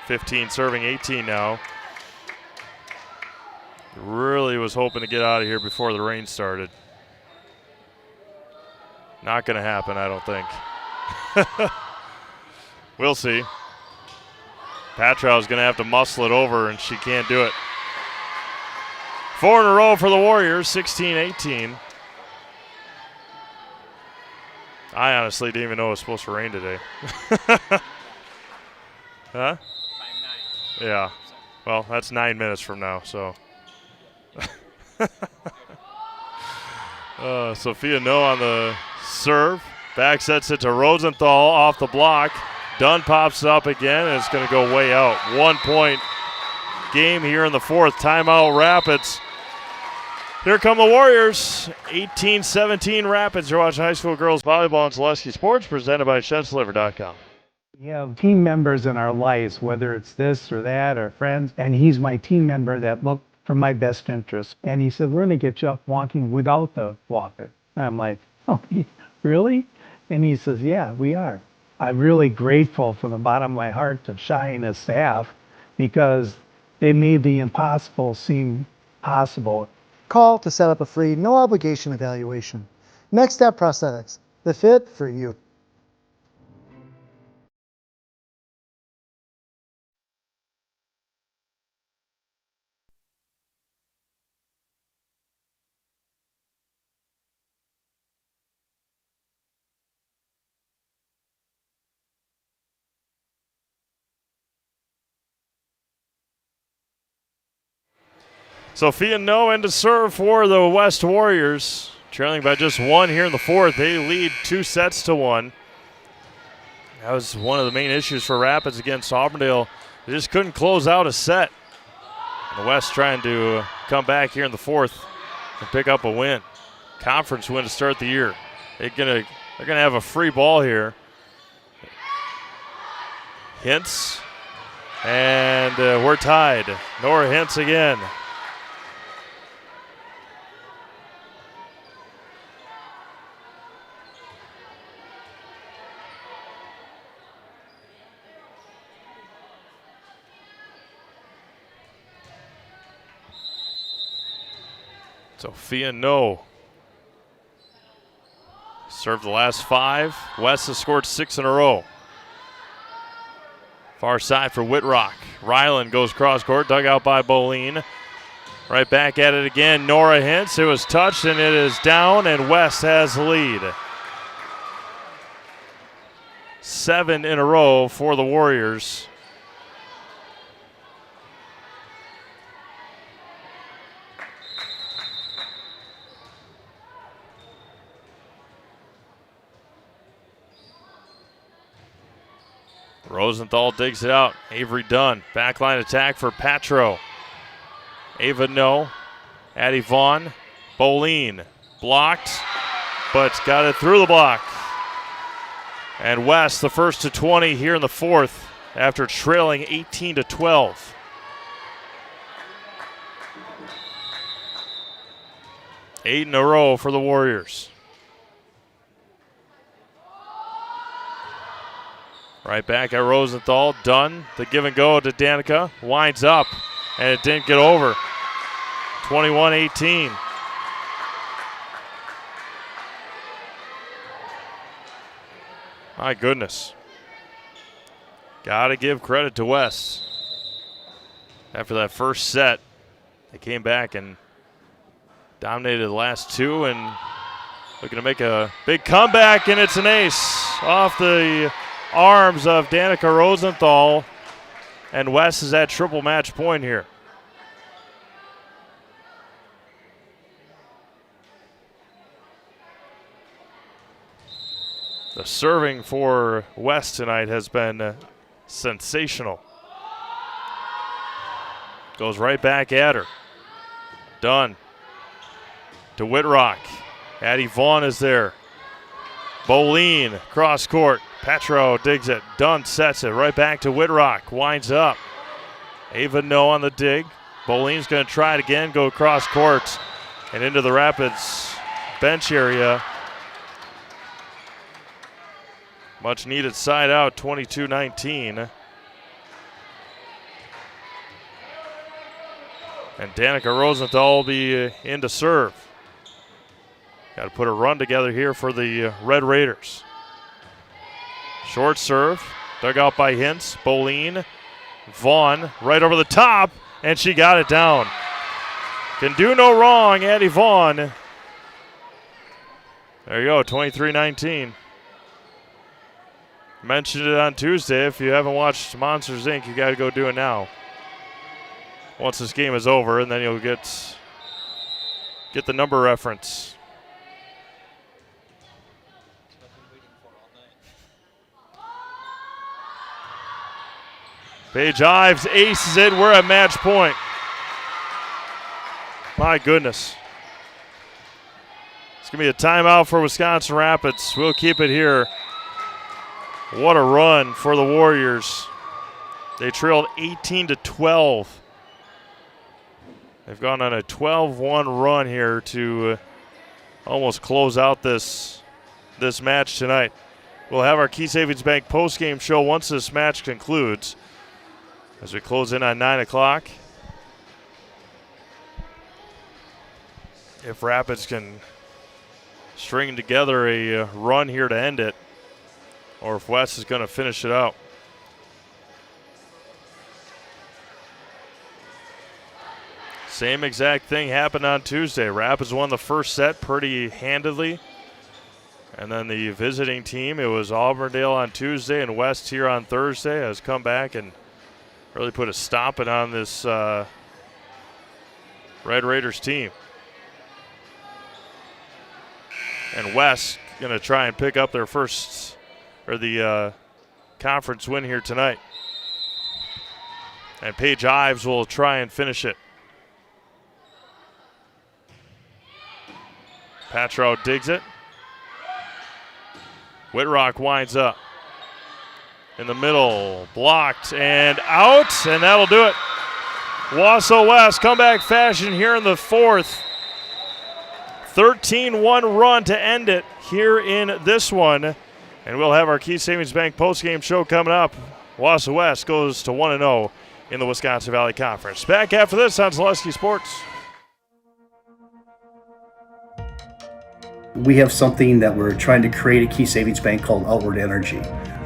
15 serving 18 now. Really was hoping to get out of here before the rain started. Not going to happen, I don't think. We'll see. Patrow's going to have to muscle it over, and she can't do it. 4 in a row for the Warriors, 16-18. I honestly didn't even know it was supposed to rain today. Huh? Yeah. Well, that's 9 minutes from now, so. Sophia No on the serve. Back sets it to Rosenthal off the block. Dunn pops up again, and it's going to go way out. 1 point game here in the fourth. Timeout Rapids. Here come the Warriors. 18-17 Rapids. You're watching high school girls volleyball on Zaleski Sports, presented by ShedsDeliver.com. We have team members in our lives, whether it's this or that or friends, and he's my team member that looked for my best interest. And he said, we're going to get you up walking without the walker. And I'm like, oh, really? And he says, yeah, we are. I'm really grateful from the bottom of my heart to Shai and his staff because they made the impossible seem possible. Call to set up a free, no obligation evaluation. Next Step Prosthetics, the fit for you. Sophia No in to serve for the West Warriors. Trailing by just 1 here in the fourth. They lead 2-1. That was one of the main issues for Rapids against Auburndale. They just couldn't close out a set. And the West trying to come back here in the fourth and pick up a win. Conference win to start the year. They're gonna have a free ball here. Hintz. And we're tied. Nora Hintz again. Sophia No. Served the last 5. West has scored 6 in a row. Far side for Whitrock. Ryland goes cross court, dug out by Boline. Right back at it again, Nora Hintz. It was touched and it is down, and West has the lead. 7 in a row for the Warriors. Rosenthal digs it out. Avery Dunn. Backline attack for Patro. Ava no. Addie Vaughn. Boline. Blocked, but got it through the block. And West, the first to 20 here in the fourth after trailing 18-12. Eight in a row for the Warriors. Right back at Rosenthal. Dunn, the give and go to Danica. Winds up, and it didn't get over. 21-18. My goodness. Got to give credit to West. After that first set, they came back and dominated the last two and looking to make a big comeback, and it's an ace off the arms of Danica Rosenthal, and West is at triple match point here. The serving for West tonight has been sensational. Goes right back at her. Dunn to Whitrock. Addie Vaughn is there. Boline, cross court. Petro digs it. Dunn sets it right back to Whitrock. Winds up. Ava no on the dig. Boline's going to try it again. Go cross court and into the Rapids bench area. Much needed side out, 22-19. And Danica Rosenthal will be in to serve. Got to put a run together here for the Red Raiders. Short serve, dug out by Hintz. Boline, Vaughn, right over the top, and she got it down. Can do no wrong, Addie Vaughn. There you go, 23-19. Mentioned it on Tuesday. If you haven't watched Monsters Inc., you got to go do it now. Once this game is over, and then you'll get the number reference. Paige Ives aces it. We're at match point. My goodness. It's going to be a timeout for Wisconsin Rapids. We'll keep it here. What a run for the Warriors. They trailed 18-12. They've gone on a 12-1 run here to almost close out this match tonight. We'll have our Key Savings Bank postgame show once this match concludes as we close in on 9 o'clock. If Rapids can string together a run here to end it, or if West is going to finish it out. Same exact thing happened on Tuesday. Rapids won the first set pretty handedly. And then the visiting team, it was Auburndale on Tuesday and West here on Thursday, has come back and really put a stopping on this Red Raiders team. And West going to try and pick up their first, or the conference win here tonight. And Paige Ives will try and finish it. Patro digs it. Whitrock winds up. In the middle, blocked and out, and that'll do it. Wausau West comeback fashion here in the fourth. 13-1 run to end it here in this one. And we'll have our Key Savings Bank postgame show coming up. Wausau West goes to 1-0 in the Wisconsin Valley Conference. Back after this on Zaleski Sports. We have something that we're trying to create at Key Savings Bank called Outward Energy.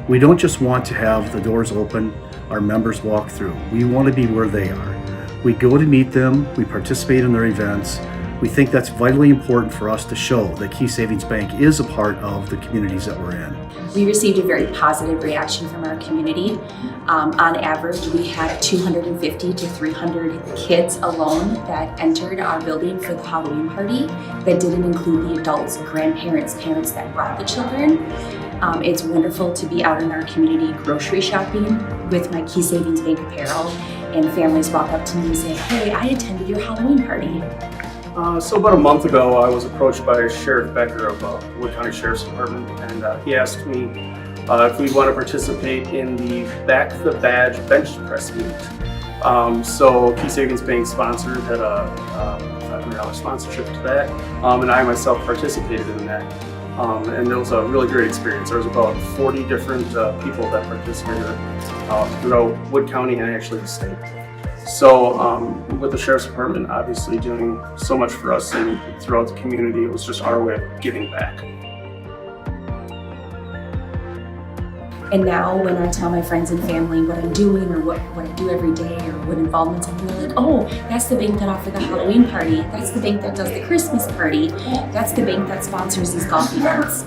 We don't just want to have the doors open our members walk through. We want to be where they are. We go to meet them, we participate in their events. We think that's vitally important for us to show that Key Savings Bank is a part of the communities that we're in. We received a very positive reaction from our community. On average, we had 250 to 300 kids alone that entered our building for the Halloween party. That didn't include the adults, grandparents, parents that brought the children. It's wonderful to be out in our community grocery shopping with my Key Savings Bank apparel, and families walk up to me and say, "Hey, I attended your Halloween party." So about a month ago, I was approached by Sheriff Becker of Wood County Sheriff's Department, and he asked me if we'd want to participate in the Back the Badge bench press meet. So Key Savings Bank sponsored, had a $500 sponsorship to that, and I myself participated in that. And it was a really great experience. There was about 40 different people that participated throughout Wood County and actually the state. So with the Sheriff's Department obviously doing so much for us and throughout the community, it was just our way of giving back. And now when I tell my friends and family what I'm doing or what I do every day or what involvements I'm doing, they're like, "Oh, that's the bank that offered the Halloween party. That's the bank that does the Christmas party. That's the bank that sponsors these golf events."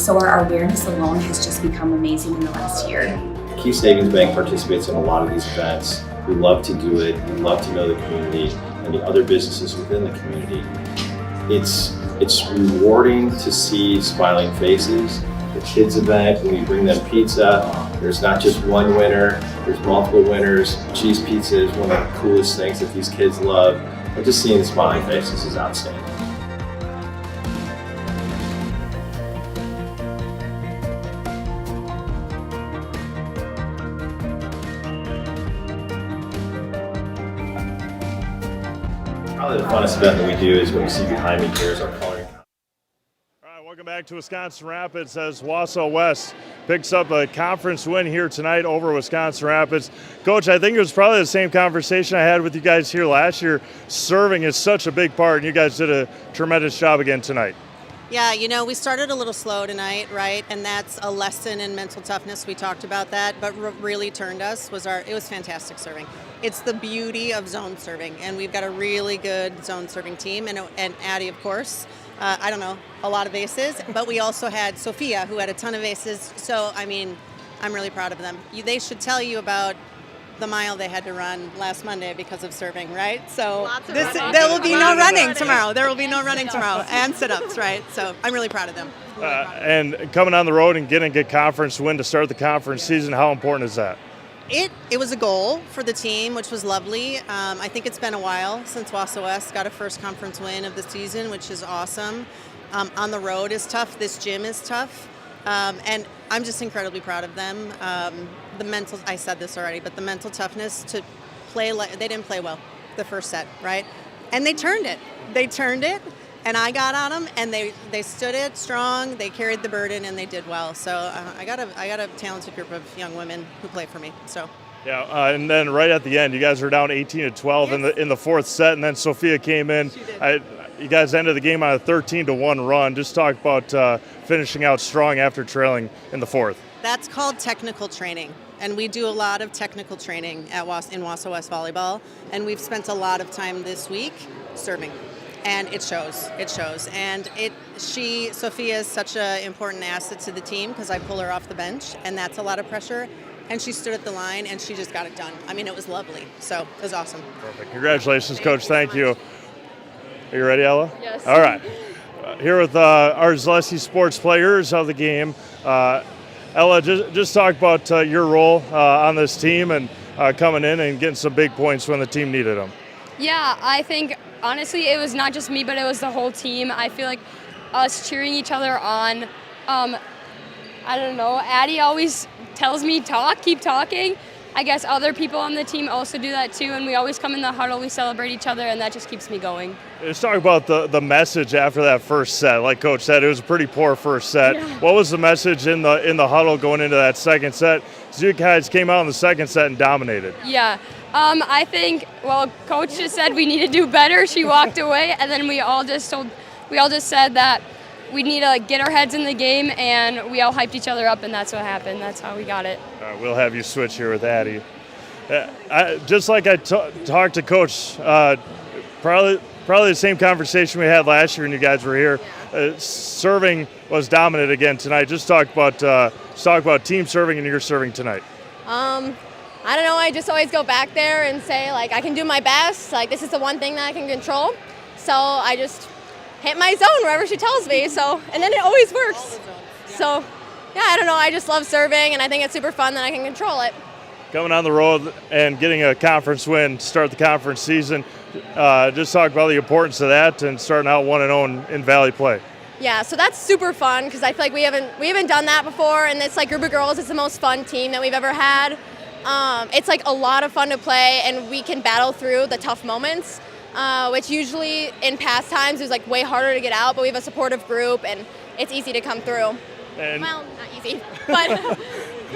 So our awareness alone has just become amazing in the last year. Key Savings Bank participates in a lot of these events. We love to do it. We love to know the community and the other businesses within the community. It's rewarding to see smiling faces. The kids event, when we bring them pizza, there's not just one winner, there's multiple winners. Cheese pizza is one of the coolest things that these kids love. And just seeing the smiling faces is outstanding. Probably the funnest event that we do is what you see behind me here is our coloring. Welcome back to Wisconsin Rapids as Wausau West picks up a conference win here tonight over Wisconsin Rapids. Coach, I think it was probably the same conversation I had with you guys here last year. Serving is such a big part, and you guys did a tremendous job again tonight. Yeah, you know, we started a little slow tonight, right? And that's a lesson in mental toughness. We talked about that, but what really turned us was it was fantastic serving. It's the beauty of zone serving, and we've got a really good zone serving team, and Addie, of course. I don't know, a lot of aces, but we also had Sophia, who had a ton of aces. So, I mean, I'm really proud of them. They should tell you about the mile they had to run last Monday because of serving, right? So there will be no running tomorrow. There will be no running tomorrow, and sit-ups, right? So I'm really proud of them. And coming on the road and getting a good conference win to start the conference season, how important is that? It was a goal for the team, which was lovely. I think it's been a while since Wausau West got a first conference win of the season, which is awesome. On the road is tough. This gym is tough. And I'm just incredibly proud of them. The mental, I said this already, but the mental toughness to play, they didn't play well the first set, right? And they turned it. And I got on them, and they stood it strong. They carried the burden, and they did well. So I got a talented group of young women who play for me. So. Yeah, and then right at the end, you guys were down 18-12 in the fourth set, and then Sophia came in. You guys ended the game on a 13-1 run. Just talk about finishing out strong after trailing in the fourth. That's called technical training, and we do a lot of technical training in Wausau West Volleyball, and we've spent a lot of time this week serving. And it shows. And Sophia is such an important asset to the team because I pull her off the bench, and that's a lot of pressure. And she stood at the line, and she just got it done. I mean, it was lovely. So it was awesome. Perfect. Congratulations, Coach. Thank you. Are you ready, Ella? Yes. All right. Here with our Zaleski sports players of the game. Ella, just talk about your role on this team and coming in and getting some big points when the team needed them. Yeah, I think honestly it was not just me, but it was the whole team. I feel like us cheering each other on. I don't know, Addie always tells me keep talking. I guess other people on the team also do that too, and we always come in the huddle, we celebrate each other, and that just keeps me going. Let's talk about the message after that first set. Like Coach said, it was a pretty poor first set. Yeah. What was the message in the huddle going into that second set? So you guys came out in the second set and dominated. Yeah. I think, Coach just said we need to do better. She walked away, and then we all just said that we need to get our heads in the game, and we all hyped each other up, and that's what happened. That's how we got it. We'll have you switch here with Addie. Just like I talked to Coach, probably the same conversation we had last year when you guys were here. Serving was dominant again tonight. Just talk about team serving and your serving tonight. I don't know. I just always go back there and say, like, I can do my best. Like, this is the one thing that I can control. So I just hit my zone wherever she tells me. So, and then it always works. So, yeah, I don't know. I just love serving, and I think it's super fun that I can control it. Coming on the road and getting a conference win to start the conference season, just talk about the importance of that and starting out 1-0 in Valley play. Yeah, so that's super fun because I feel like we haven't done that before, and this like group of girls is the most fun team that we've ever had. It's like a lot of fun to play, and we can battle through the tough moments, which usually in past times is like way harder to get out. But we have a supportive group, and it's easy to come through. Well, not easy, but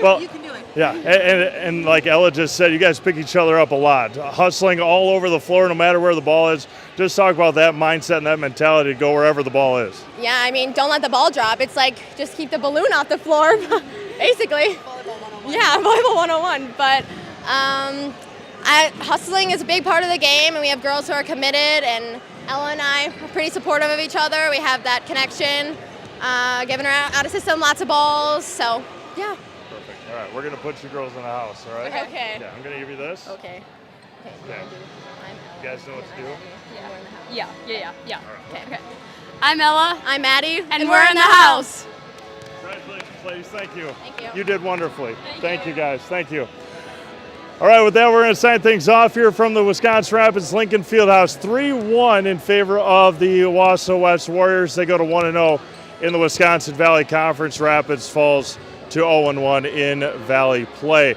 well, you can do it. Yeah, and like Ella just said, you guys pick each other up a lot, hustling all over the floor no matter where the ball is. Just talk about that mindset and that mentality to go wherever the ball is. Yeah, I mean, don't let the ball drop. It's like just keep the balloon off the floor, basically. Yeah, volleyball 101. But hustling is a big part of the game, and we have girls who are committed, and Ella and I are pretty supportive of each other. We have that connection, giving her out of system lots of balls, so yeah. Perfect. All right, we're going to put you girls in the house, all right? Okay. Yeah, I'm going to give you this. Okay. Okay. You guys know what to do? Yeah. Okay. I'm Ella. I'm Maddie. And we're in the house. Congratulations, ladies. Thank you. Thank you. You did wonderfully. Thank you, guys. Thank you. All right, with that, we're going to sign things off here from the Wisconsin Rapids Lincoln Fieldhouse. 3-1 in favor of the Wausau West Warriors. They go to 1-0 in the Wisconsin Valley Conference. Rapids falls to 0-1 in Valley play.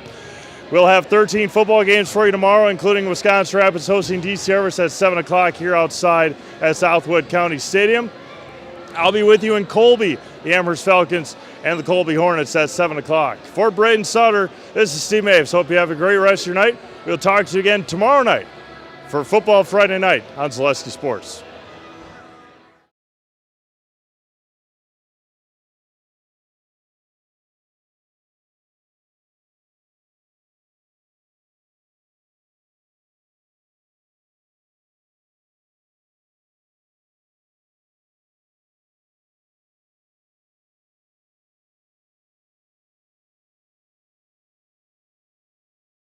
We'll have 13 football games for you tomorrow, including Wisconsin Rapids hosting DC Everest at 7 o'clock here outside at Southwood County Stadium. I'll be with you in Colby, the Amherst Falcons and the Colby Hornets at 7 o'clock. For Braden Sutter, this is Steve Maves. Hope you have a great rest of your night. We'll talk to you again tomorrow night for Football Friday night on Zaleski Sports.